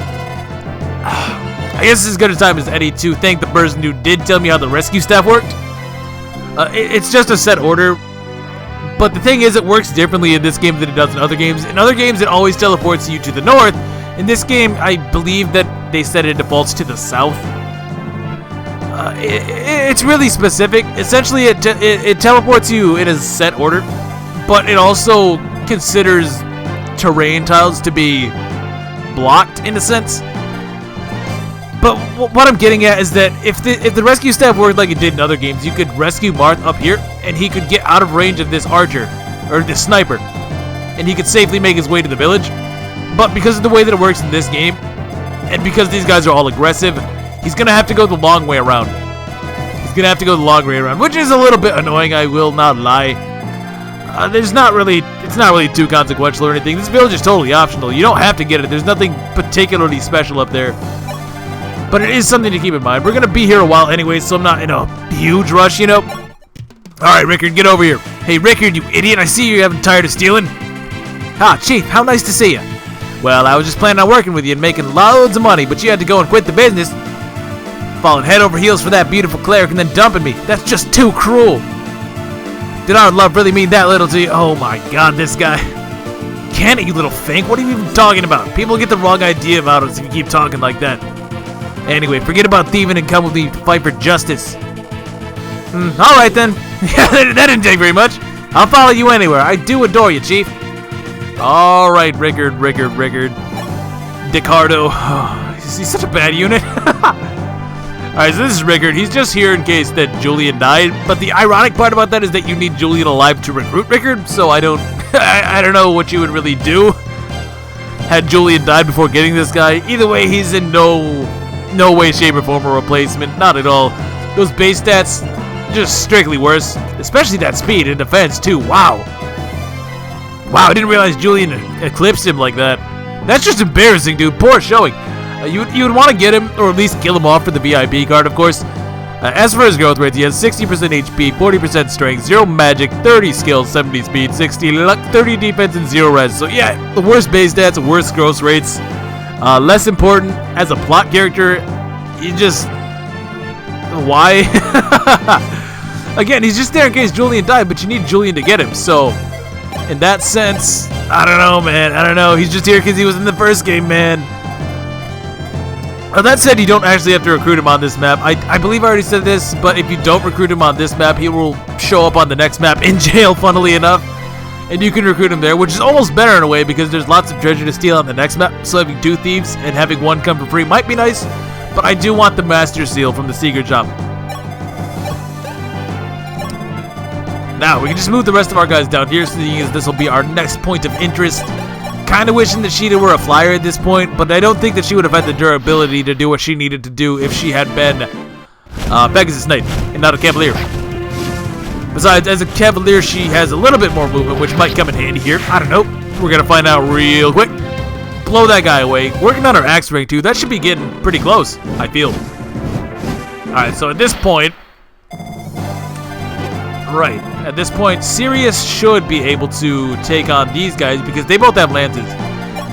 I guess this is as good a time as any to thank the person who did tell me how the rescue staff worked. It's just a set order, but the thing is, it works differently in this game than it does in other games. In other games, it always teleports you to the north. In this game, I believe that they said it defaults to the south. It's really specific. Essentially, it teleports you in a set order, but it also considers terrain tiles to be blocked in a sense. But what I'm getting at is that if the rescue staff worked like it did in other games, you could rescue Marth up here, and he could get out of range of this archer, or this sniper, and he could safely make his way to the village. But because of the way that it works in this game, and because these guys are all aggressive, he's going to have to go the long way around. He's going to have to go the long way around, which is a little bit annoying, I will not lie. It's not really too consequential or anything. This village is totally optional. You don't have to get it. There's nothing particularly special up there. But it is something to keep in mind. We're going to be here a while anyway, so I'm not in a huge rush, you know? Alright, Rickard, get over here. Hey, Rickard, you idiot. I see you haven't tired of stealing. Ah, Chief, how nice to see you. Well, I was just planning on working with you and making loads of money, but you had to go and quit the business. Falling head over heels for that beautiful cleric and then dumping me. That's just too cruel. Did our love really mean that little to you? Oh my god, this guy. Can it, you little fink? What are you even talking about? People get the wrong idea about us if you keep talking like that. Anyway, forget about thieving and come with me to fight for justice. Alright then. Yeah, that didn't take very much. I'll follow you anywhere. I do adore you, Chief. Alright, Rickard. Ricardo. Oh, he's such a bad unit. Alright, so this is Rickard. He's just here in case that Julian died. But the ironic part about that is that you need Julian alive to recruit Rickard. So I don't know what you would really do had Julian died before getting this guy. Either way, he's in no way, shape, or form a replacement. Not at all. Those base stats, just strictly worse. Especially that speed and defense, too. Wow, I didn't realize Julian eclipsed him like that. That's just embarrassing, dude. Poor showing. You would want to get him, or at least kill him off for the VIP card, of course. As for his growth rate, he has 60% HP, 40% strength, 0 magic, 30 skills, 70 speed, 60 luck, 30 defense, and 0 res. So yeah, the worst base stats, worst growth rates. Less important as a plot character. You just... Why? Again, he's just there in case Julian died, but you need Julian to get him, so... In that sense, I don't know, man. I don't know. He's just here because he was in the first game, man. That said, you don't actually have to recruit him on this map. I believe I already said this, but if you don't recruit him on this map, he will show up on the next map in jail, funnily enough. And you can recruit him there, which is almost better in a way because there's lots of treasure to steal on the next map. So having 2 thieves and having 1 come for free might be nice, but I do want the Master Seal from the secret shop. Now, we can just move the rest of our guys down here, seeing as this will be our next point of interest. Kind of wishing that Sheeta were a flyer at this point, but I don't think that she would have had the durability to do what she needed to do if she had been Pegasus Knight and not a Cavalier. Besides, as a Cavalier, she has a little bit more movement, which might come in handy here. I don't know. We're going to find out real quick. Blow that guy away. Working on our axe rank, too. That should be getting pretty close, I feel. Alright, so at this point... Right. At this point, Sirius should be able to take on these guys because they both have lances.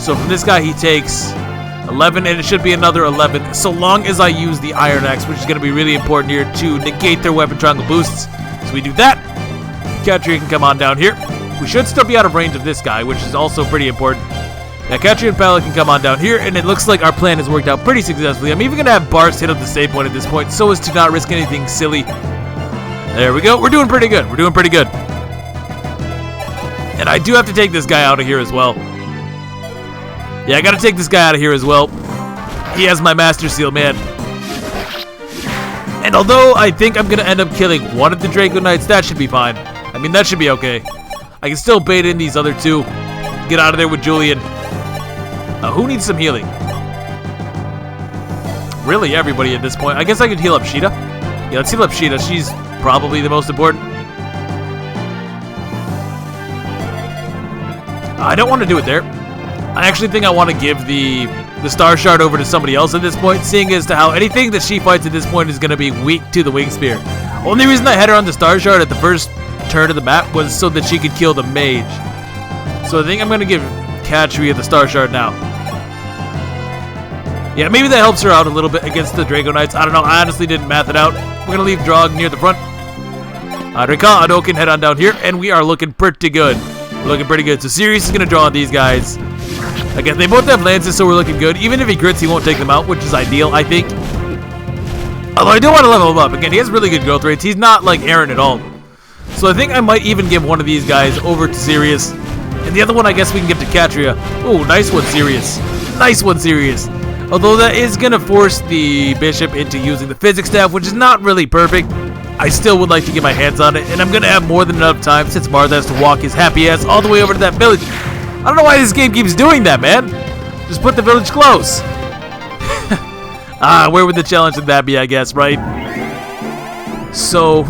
So from this guy, he takes 11, and it should be another 11, so long as I use the Iron Axe, which is going to be really important here to negate their weapon triangle boosts. So we do that. Katria can come on down here. We should still be out of range of this guy, which is also pretty important. Now, Katria and Pala can come on down here, and it looks like our plan has worked out pretty successfully. I'm even going to have Bars hit up the save point at this point, so as to not risk anything silly. There we go. We're doing pretty good. We're doing pretty good. And I do have to take this guy out of here as well. Yeah, I got to take this guy out of here as well. He has my Master Seal, man. And although I think I'm going to end up killing one of the Draco Knights, that should be fine. I mean, that should be okay. I can still bait in these other 2. Get out of there with Julian. Who needs some healing? Really, everybody at this point. I guess I could heal up Sheeta. Yeah, let's heal up Sheeta. She's probably the most important. I don't want to do it there. I actually think I want to give the Star Shard over to somebody else at this point, seeing as to how anything that she fights at this point is going to be weak to the Wing Spear. Only reason I had her on the Star Shard at the first turn of the map was so that she could kill the mage. So I think I'm going to give Katria the Star Shard now. Yeah, maybe that helps her out a little bit against the Draco Knights. I don't know. I honestly didn't math it out. We're going to leave Drog near the front. Ricardo can head on down here, and we are looking pretty good. Looking pretty good. So Sirius is going to draw on these guys. Again, they both have lances, so we're looking good. Even if he grits, he won't take them out, which is ideal, I think. Although I do want to level him up. Again, he has really good growth rates. He's not like Aaron at all. So I think I might even give one of these guys over to Sirius. And the other one I guess we can give to Katria. Oh, nice one, Sirius. Nice one, Sirius. Although that is going to force the Bishop into using the Physics Staff, which is not really perfect. I still would like to get my hands on it, and I'm going to have more than enough time since Martha has to walk his happy ass all the way over to that village. I don't know why this game keeps doing that, man. Just put the village close. Where would the challenge of that be, I guess, right? So,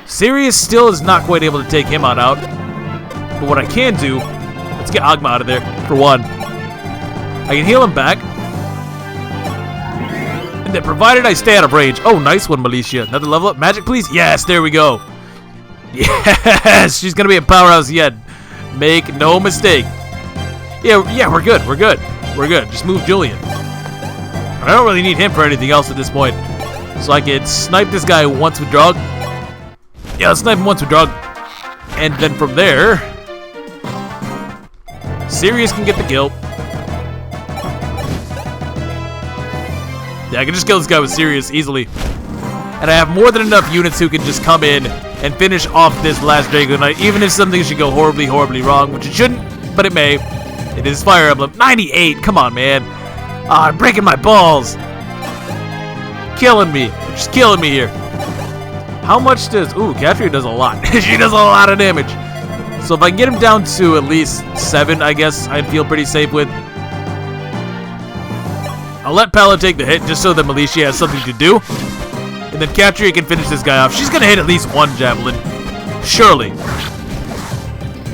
Sirius still is not quite able to take him out. But what I can do, let's get Agma out of there, for one. I can heal him back. And then provided I stay out of range. Oh, nice one, Militia. Another level up. Magic, please. Yes, there we go. Yes, she's going to be a powerhouse yet. Make no mistake. Yeah, we're good. We're good. We're good. Just move Julian. I don't really need him for anything else at this point. So I can snipe this guy once with Drog. Yeah, let's snipe him once with Drog. And then from there, Sirius can get the kill. Yeah, I can just kill this guy with Sirius easily. And I have more than enough units who can just come in and finish off this last Draco Knight, even if something should go horribly, horribly wrong, which it shouldn't, but it may. It is Fire Emblem. 98, come on, man. I'm breaking my balls. Killing me. You're just killing me here. How much does... Ooh, Katria does a lot. She does a lot of damage. So if I can get him down to at least 7, I guess I'd feel pretty safe with. I'll let Pala take the hit just so that Militia has something to do. And then Katria can finish this guy off. She's going to hit at least one javelin. Surely.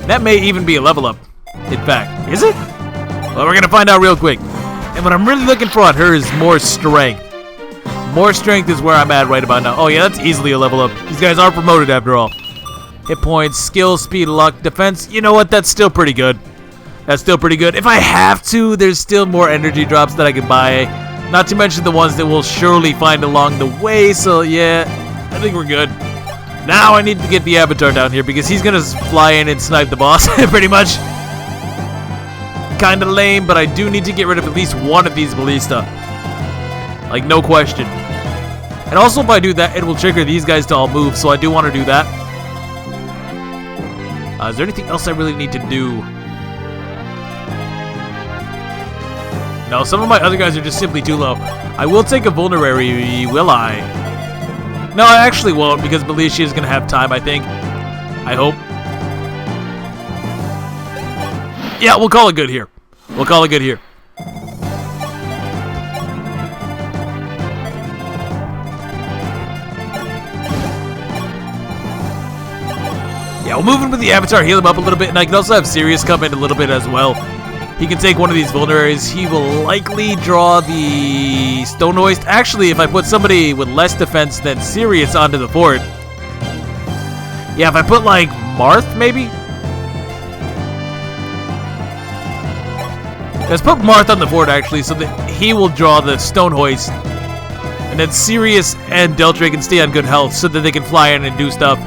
That may even be a level up. In fact, is it? Well, we're going to find out real quick. And what I'm really looking for on her is more strength. More strength is where I'm at right about now. Oh yeah, that's easily a level up. These guys are promoted after all. Hit points, skill, speed, luck, defense. You know what? That's still pretty good. That's still pretty good. If I have to, there's still more energy drops that I can buy. Not to mention the ones that we'll surely find along the way. So yeah, I think we're good. Now I need to get the Avatar down here because he's going to fly in and snipe the boss pretty much. Kind of lame, but I do need to get rid of at least one of these ballista. Like, no question. And also, if I do that, it will trigger these guys to all move, so I do want to do that. Is there anything else I really need to do? No, some of my other guys are just simply too low. I will take a vulnerary, will I? No, I actually won't, because Militia is going to have time, I think. I hope. Yeah, we'll call it good here. We'll call it good here. Yeah, we'll move in with the Avatar, heal him up a little bit, and I can also have Sirius come in a little bit as well. He can take one of these vulneraries. He will likely draw the Stone Hoist. Actually, if I put somebody with less defense than Sirius onto the fort. Yeah, if I put, like, Marth, maybe? Let's put Marth on the fort, actually, so that he will draw the Stone Hoist. And then Sirius and Deltre can stay on good health so that they can fly in and do stuff.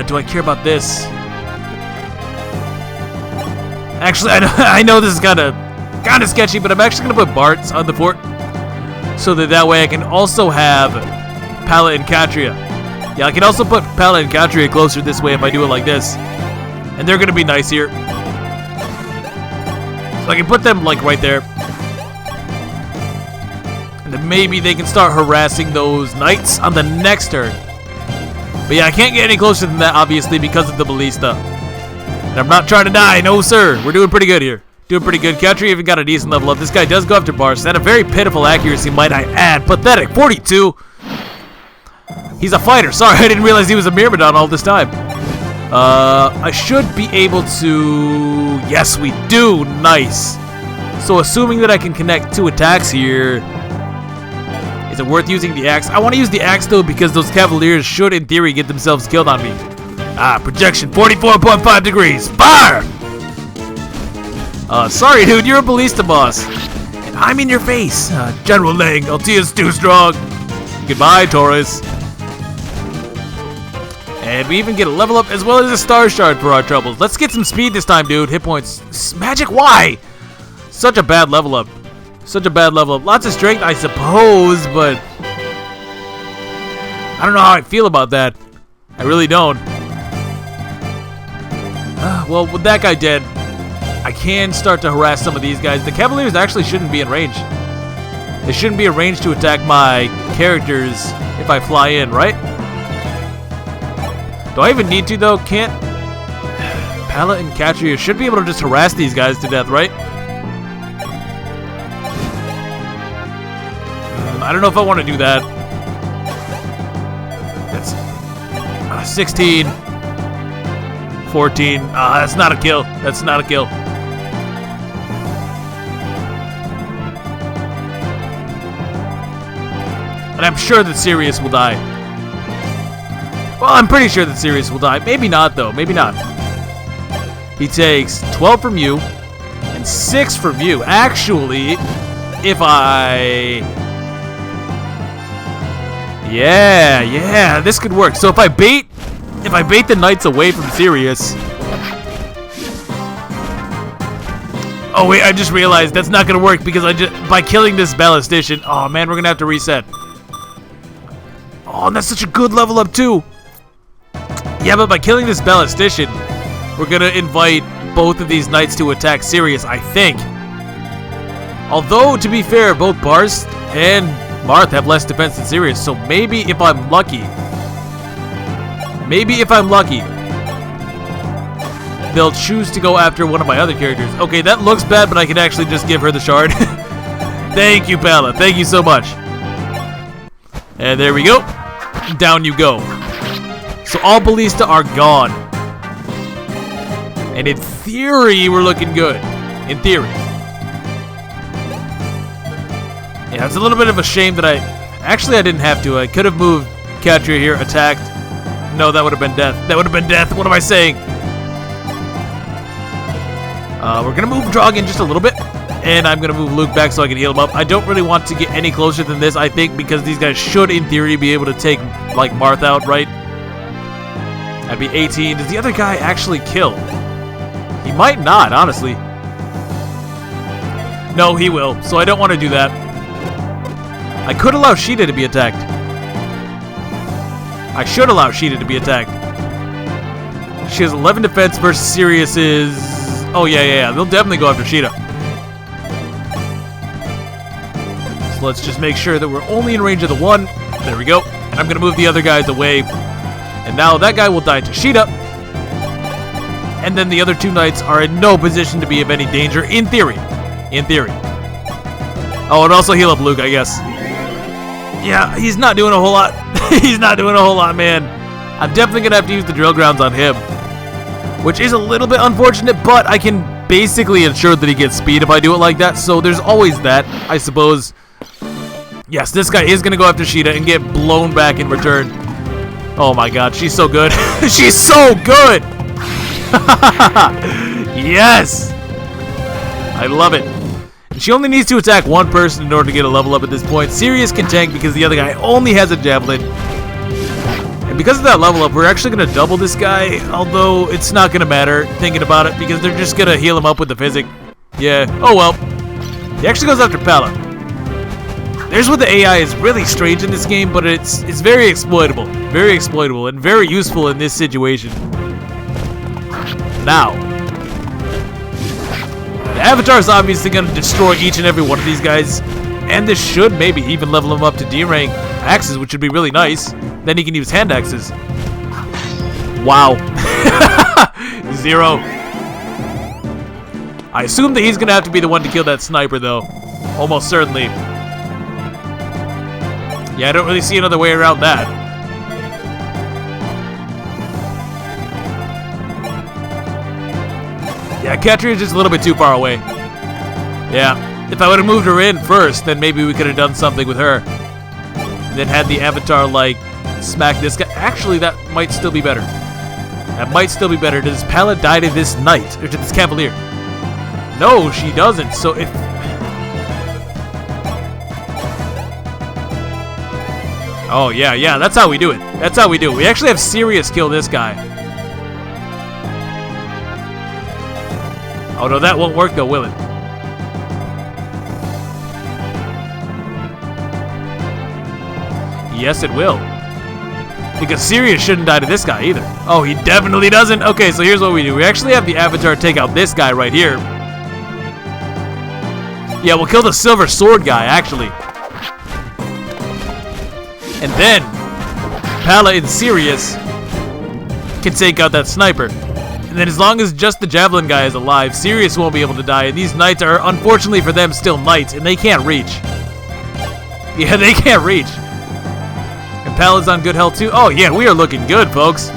Do I care about this? Actually, I know this is kind of sketchy, but I'm actually going to put Bart's on the fort. So that way I can also have Pala and Katria. Yeah, I can also put Pala and Katria closer this way if I do it like this. And they're going to be nice here. So I can put them, like, right there. And then maybe they can start harassing those knights on the next turn. But yeah, I can't get any closer than that, obviously, because of the ballista. And I'm not trying to die. No, sir. We're doing pretty good here. Doing pretty good. Catcher even got a decent level up. This guy does go after bars. At a very pitiful accuracy, might I add. Pathetic. 42. He's a fighter. Sorry, I didn't realize he was a Myrmidon all this time. I should be able to... Yes, we do. Nice. So assuming that I can connect 2 attacks here... Is it worth using the axe? I want to use the axe though because those cavaliers should in theory get themselves killed on me. Projection 44.5 degrees. Fire! Sorry dude, you're a ballista boss. And I'm in your face. General Lang, Altia's too strong. Goodbye, Torres. And we even get a level up as well as a star shard for our troubles. Let's get some speed this time, dude. Hit points. Magic, why? Such a bad level up. Such a bad level up. Lots of strength, I suppose, but... I don't know how I feel about that. I really don't. Well, with that guy dead, I can start to harass some of these guys. The Cavaliers actually shouldn't be in range. They shouldn't be in range to attack my characters if I fly in, right? Do I even need to, though? Can't... Pallet and Catria should be able to just harass these guys to death, right? I don't know if I want to do that. That's 16. 14. That's not a kill. That's not a kill. And I'm sure that Sirius will die. Well, I'm pretty sure that Sirius will die. Maybe not, though. Maybe not. He takes 12 from you and 6 from you. Actually, if I... Yeah, this could work. So if I bait the knights away from Sirius. Oh wait, I just realized that's not gonna work because by killing this ballistician. Oh man, we're gonna have to reset. Oh, and that's such a good level up too. Yeah, but by killing this ballistician, we're gonna invite both of these knights to attack Sirius, I think. Although, to be fair, both Bars and Marth have less defense than Sirius, so maybe if I'm lucky, they'll choose to go after one of my other characters. Okay, that looks bad, but I can actually just give her the shard. Thank you, Pala. Thank you so much. And there we go. Down you go. So all ballista are gone. And in theory, we're looking good. In theory. Yeah, it's a little bit of a shame that I didn't have to. I could have moved Katria here, attacked. No, that would have been death. That would have been death. What am I saying? We're going to move Drog in just a little bit. And I'm going to move Luke back so I can heal him up. I don't really want to get any closer than this, I think, because these guys should, in theory, be able to take, like, Marth out, right? That'd be 18. Does the other guy actually kill? He might not, honestly. No, he will. So I don't want to do that. I could allow Sheeta to be attacked. I should allow Sheeta to be attacked. She has 11 defense versus Sirius's... Oh, yeah. They'll definitely go after Sheeta. So let's just make sure that we're only in range of the one. There we go. And I'm going to move the other guys away. And now that guy will die to Sheeta. And then the other two knights are in no position to be of any danger, in theory. In theory. Oh, and also heal up Luke, I guess. Yeah, he's not doing a whole lot. He's not doing a whole lot, man. I'm definitely going to have to use the drill grounds on him. Which is a little bit unfortunate, but I can basically ensure that he gets speed if I do it like that. So there's always that, I suppose. Yes, this guy is going to go after Sheeta and get blown back in return. Oh my god, she's so good. She's so good! Yes! I love it. And she only needs to attack one person in order to get a level up at this point. Sirius can tank because the other guy only has a javelin. And because of that level up, we're actually going to double this guy. Although, it's not going to matter, thinking about it, because they're just going to heal him up with the physic. Yeah, oh well. He actually goes after Pala. There's where the AI is really strange in this game, but it's very exploitable. Very exploitable and very useful in this situation. Now, the Avatar is obviously going to destroy each and every one of these guys, and this should maybe even level him up to D-rank axes, which would be really nice. Then he can use hand axes. Wow. 0. I assume that he's gonna have to be the one to kill that sniper, though. Almost certainly. Yeah, I don't really see another way around that. Yeah, Katria is just a little bit too far away. Yeah, if I would have moved her in first, then maybe we could have done something with her. And then had the avatar, like, smack this guy. Actually, that might still be better. That might still be better. Does Pala die to this knight? Or to this cavalier? No, she doesn't. So if... Oh, yeah, that's how we do it. That's how we do it. We actually have Sirius kill this guy. Oh, no, that won't work, though, will it? Yes, it will. Because Sirius shouldn't die to this guy, either. Oh, he definitely doesn't? Okay, so here's what we do. We actually have the avatar take out this guy right here. Yeah, we'll kill the silver sword guy, actually. And then, Pala and Sirius can take out that sniper. And then as long as just the javelin guy is alive, Sirius won't be able to die. And these knights are, unfortunately for them, still knights, and they can't reach. Yeah, they can't reach. And Pala's on good health too. Oh yeah, we are looking good, folks.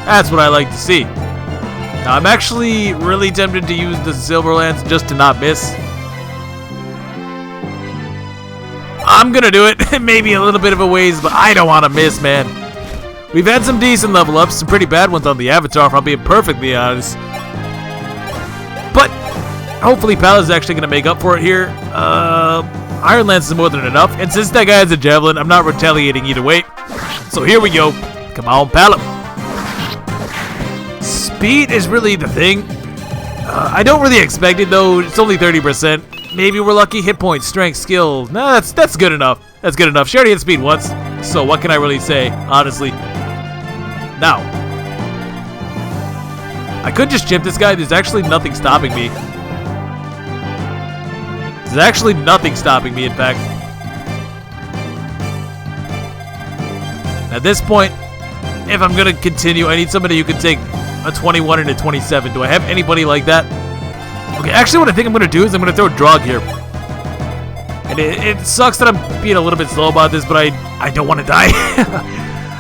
That's what I like to see. Now, I'm actually really tempted to use the silver lance just to not miss. I'm gonna do it. Maybe a little bit of a ways, but I don't want to miss, man. We've had some decent level ups, some pretty bad ones on the avatar, if I'm being perfectly honest. But hopefully Pala's actually gonna make up for it here. Iron Lance is more than enough, and since that guy has a javelin, I'm not retaliating either way. So here we go. Come on, Pala. Speed is really the thing. I don't really expect it, though. It's only 30%. Maybe we're lucky. Hit points, strength, skill. Nah, that's good enough. That's good enough. She already hit speed once, so what can I really say, honestly? Now, I could just chip this guy. There's actually nothing stopping me. There's actually nothing stopping me, in fact. At this point, if I'm going to continue, I need somebody who can take a 21 and a 27. Do I have anybody like that? Okay, actually what I think I'm going to do is I'm going to throw Drog here. And it sucks that I'm being a little bit slow about this, but I don't want to die.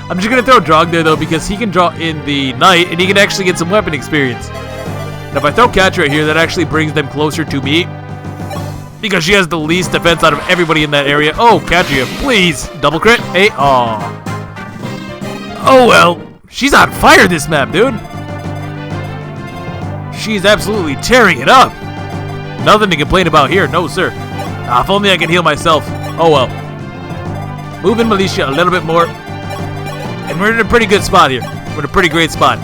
I'm just going to throw Drog there, though, because he can draw in the Knight, and he can actually get some weapon experience. And if I throw Katria here, that actually brings them closer to me, because she has the least defense out of everybody in that area. Oh, Katria, please. Double crit. Hey, aw. Oh, well. She's on fire this map, dude. She's absolutely tearing it up. Nothing to complain about here. No, sir. If only I could heal myself. Oh, well. Moving Militia a little bit more. And we're in a pretty good spot here. We're in a pretty great spot.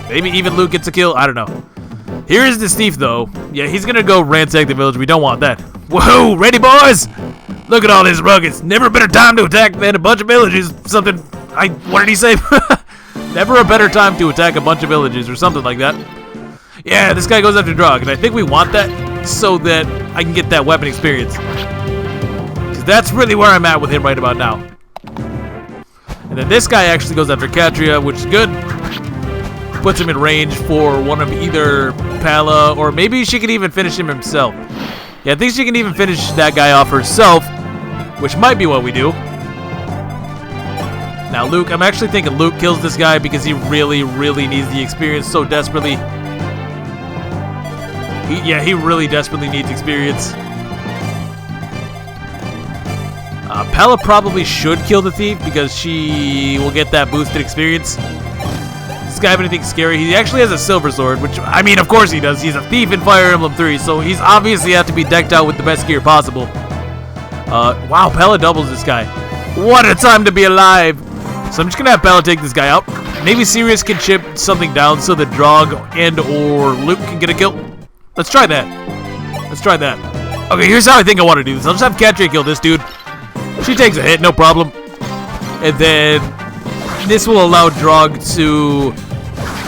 Maybe even Luke gets a kill. I don't know. Here is this thief, though. Yeah, he's going to go ransack the village. We don't want that. Whoa, ready, boys? Look at all this ruggeds. Never a better time to attack than a bunch of villages. Something, what did he say? Never a better time to attack a bunch of villages or something like that. Yeah, this guy goes after Drog, and I think we want that so that I can get that weapon experience. Because that's really where I'm at with him right about now. And then this guy actually goes after Katria, which is good. Puts him in range for one of either Pala, or maybe she could even finish him himself. Yeah, I think she can even finish that guy off herself, which might be what we do. Now Luke, I'm actually thinking Luke kills this guy because he really, really needs the experience so desperately. He really desperately needs experience. Pala probably should kill the thief because she will get that boosted experience. This guy have anything scary? He actually has a silver sword, which, I mean, of course he does. He's a thief in Fire Emblem 3, so he's obviously have to be decked out with the best gear possible. Wow, Pala doubles this guy. What a time to be alive! So I'm just gonna have Pala take this guy out. Maybe Sirius can chip something down so that Drog and or Luke can get a kill. Let's try that. Let's try that. Okay, here's how I think I want to do this. I'll just have Katria kill this dude. She takes a hit, no problem. And then this will allow Drog to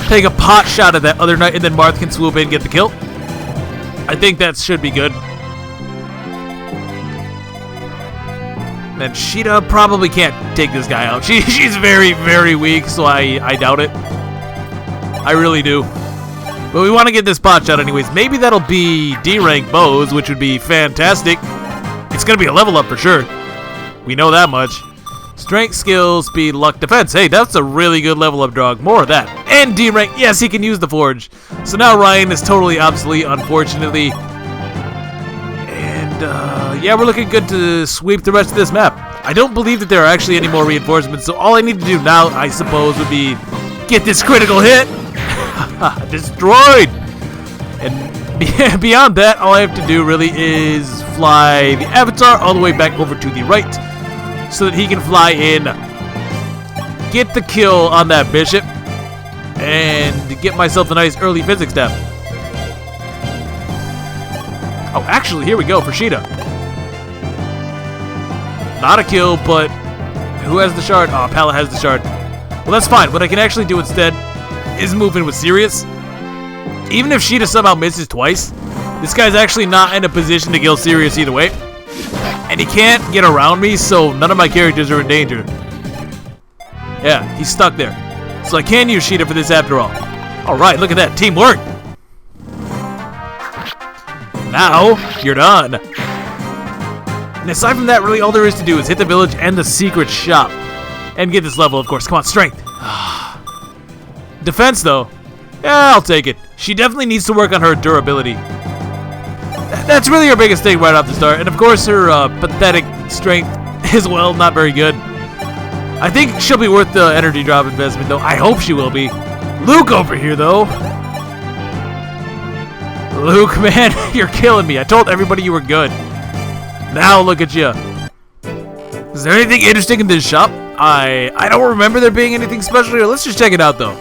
take a pot shot at that other knight, and then Marth can swoop in and get the kill. I think that should be good. And Sheeta probably can't take this guy out. She's very, very weak, so I doubt it. I really do. But we want to get this pot shot anyways. Maybe that'll be D-rank bows, which would be fantastic. It's going to be a level up for sure. We know that much. Strength, skill, speed, luck, defense. Hey, that's a really good level up, dog. More of that. And D-rank. Yes, he can use the forge. So now Ryan is totally obsolete, unfortunately. And, yeah, we're looking good to sweep the rest of this map. I don't believe that there are actually any more reinforcements, so all I need to do now, I suppose, would be get this critical hit. Destroyed! And beyond that, all I have to do really is fly the Avatar all the way back over to the right so that he can fly in, get the kill on that bishop, and get myself a nice early physics step. Oh, actually, here we go for Sheeta. Not a kill, but who has the shard? Oh, Pala has the shard. Well, that's fine. What I can actually do instead is move in with Sirius. Even if Sheeta somehow misses twice, this guy's actually not in a position to kill Sirius either way. And he can't get around me, so none of my characters are in danger. Yeah, he's stuck there. So I can use Sheeta for this after all. Alright, look at that. Teamwork! Now, you're done. And aside from that, really all there is to do is hit the village and the secret shop. And get this level, of course. Come on, strength. Defense, though. Yeah, I'll take it. She definitely needs to work on her durability. That's really her biggest thing right off the start. And of course, her pathetic strength as well, not very good. I think she'll be worth the energy drop investment, though. I hope she will be. Luke over here, though. Luke, man, you're killing me. I told everybody you were good. Now look at you. Is there anything interesting in this shop? I don't remember there being anything special here. Let's just check it out, though.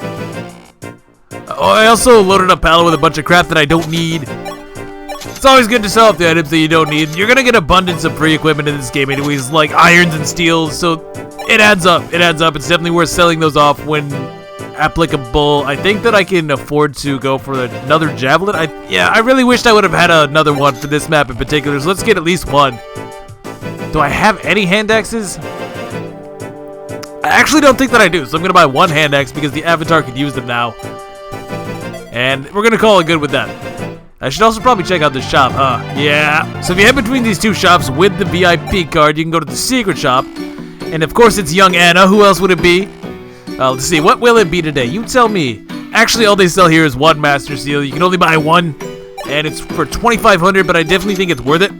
Oh, I also loaded up Pala with a bunch of crap that I don't need. It's always good to sell off the items that you don't need. You're gonna get abundance of free equipment in this game anyways, like irons and steels, so it adds up. It adds up. It's definitely worth selling those off when applicable. I think that I can afford to go for another javelin. I really wished I would have had another one for this map in particular, so let's get at least one. Do I have any hand axes? I actually don't think that I do, so I'm gonna buy one hand axe because the Avatar could use them now. And we're gonna call it good with that. I should also probably check out this shop, huh? Yeah. So if you head between these two shops with the VIP card, you can go to the secret shop. And of course it's young Anna. Who else would it be? Let's see. What will it be today? You tell me. Actually, all they sell here is one Master Seal. You can only buy one. And it's for 2,500, but I definitely think it's worth it.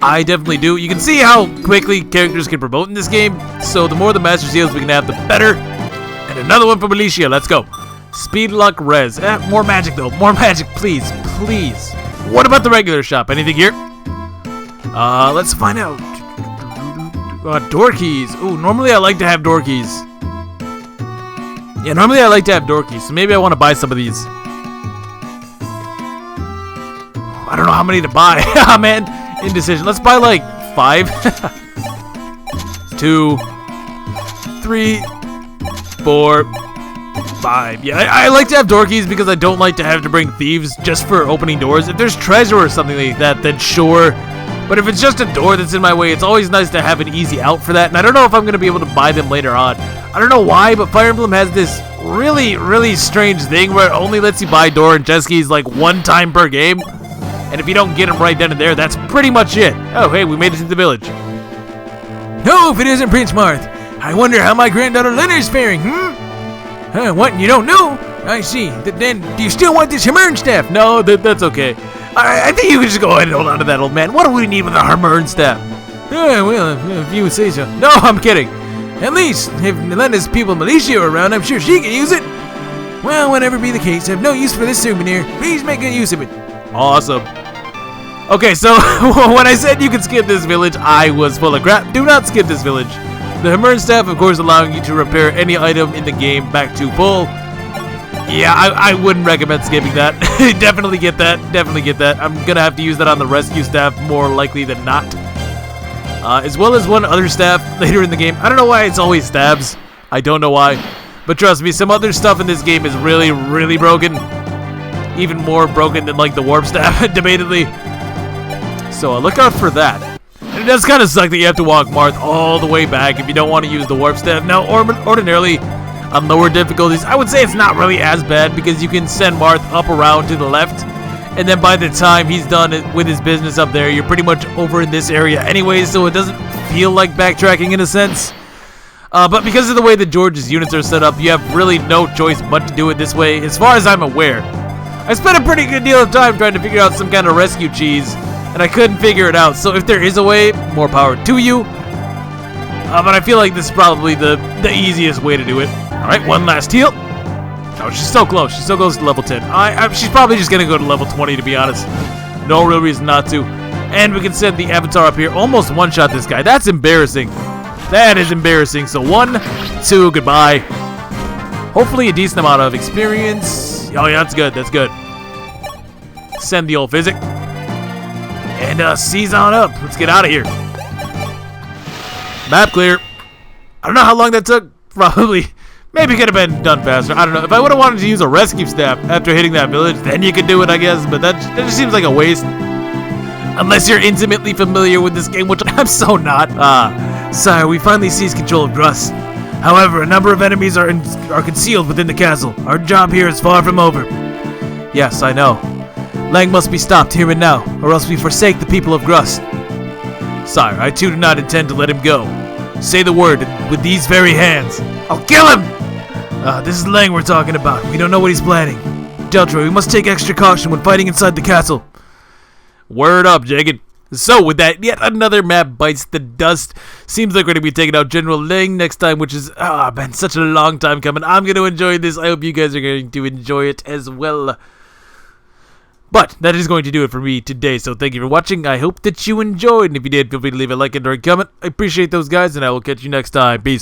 I definitely do. You can see how quickly characters can promote in this game. So the more the Master Seals we can have, the better. And another one from Alicia. Let's go. Speed, luck, res. More magic, though. More magic, please. Please. What about the regular shop? Anything here? Let's find out. Door keys. Ooh, normally I like to have door keys. Yeah, normally I like to have door keys, so maybe I want to buy some of these. I don't know how many to buy. Ah, man. Indecision. Let's buy, like, 5. 2. 3. 4. 5. Yeah, I like to have door keys because I don't like to have to bring thieves just for opening doors. If there's treasure or something like that, then sure. But if it's just a door that's in my way, it's always nice to have an easy out for that. And I don't know if I'm going to be able to buy them later on. I don't know why, but Fire Emblem has this really, really strange thing where it only lets you buy door and chest keys like one time per game. And if you don't get them right then and there, that's pretty much it. Oh, hey, we made it to the village. No, if it isn't Prince Marth. I wonder how my granddaughter Leonard's faring, what, you don't know? I see. Then, do you still want this Hammer staff? No, that's okay. I think you can just go ahead and hold on to that, old man. What do we need with a Hammer staff? Well, if you would say so. No, I'm kidding. At least, if Nelena's people Militia are around, I'm sure she can use it. Well, whatever be the case, I have no use for this souvenir. Please make good use of it. Awesome. Okay, so when I said you could skip this village, I was full of crap. Do not skip this village. The Hammer staff, of course, allowing you to repair any item in the game back to full. Yeah, I wouldn't recommend skipping that. Definitely get that. Definitely get that. I'm going to have to use that on the rescue staff more likely than not. As well as one other staff later in the game. I don't know why it's always stabs. I don't know why. But trust me, some other stuff in this game is really, really broken. Even more broken than, like, the warp staff, debatedly. So look out for that. And it does kind of suck that you have to walk Marth all the way back if you don't want to use the warp staff. Now, ordinarily, on lower difficulties, I would say it's not really as bad because you can send Marth up around to the left. And then by the time he's done with his business up there, you're pretty much over in this area anyways, so it doesn't feel like backtracking in a sense. But because of the way that George's units are set up, you have really no choice but to do it this way, as far as I'm aware. I spent a pretty good deal of time trying to figure out some kind of rescue cheese, and I couldn't figure it out, so if there is a way, more power to you. But I feel like this is probably the easiest way to do it. Alright, one last heal. Oh, she's so close. She's so close to level 10. She's probably just going to go to level 20, to be honest. No real reason not to. And we can send the Avatar up here. Almost one-shot this guy. That's embarrassing. That is embarrassing. So 1, 2, goodbye. Hopefully a decent amount of experience. Oh, yeah, that's good. That's good. Send the old physic. And seize on up. Let's get out of here. Map clear. I don't know how long that took. Probably... Maybe it could have been done faster. I don't know. If I would have wanted to use a rescue staff after hitting that village, then you could do it, I guess. But that just seems like a waste. Unless you're intimately familiar with this game, which I'm so not. Sire, we finally seized control of Grust. However, a number of enemies are concealed within the castle. Our job here is far from over. Yes, I know. Lang must be stopped here and now, or else we forsake the people of Grust. Sire, I too do not intend to let him go. Say the word with these very hands. I'll kill him! This is Lang we're talking about. We don't know what he's planning. Deltra, we must take extra caution when fighting inside the castle. Word up, Jagged. So, with that, yet another map bites the dust. Seems like we're going to be taking out General Lang next time, which is, been such a long time coming. I'm going to enjoy this. I hope you guys are going to enjoy it as well. But that is going to do it for me today, so thank you for watching. I hope that you enjoyed, and if you did, feel free to leave a like and or a comment. I appreciate those guys, and I will catch you next time. Peace.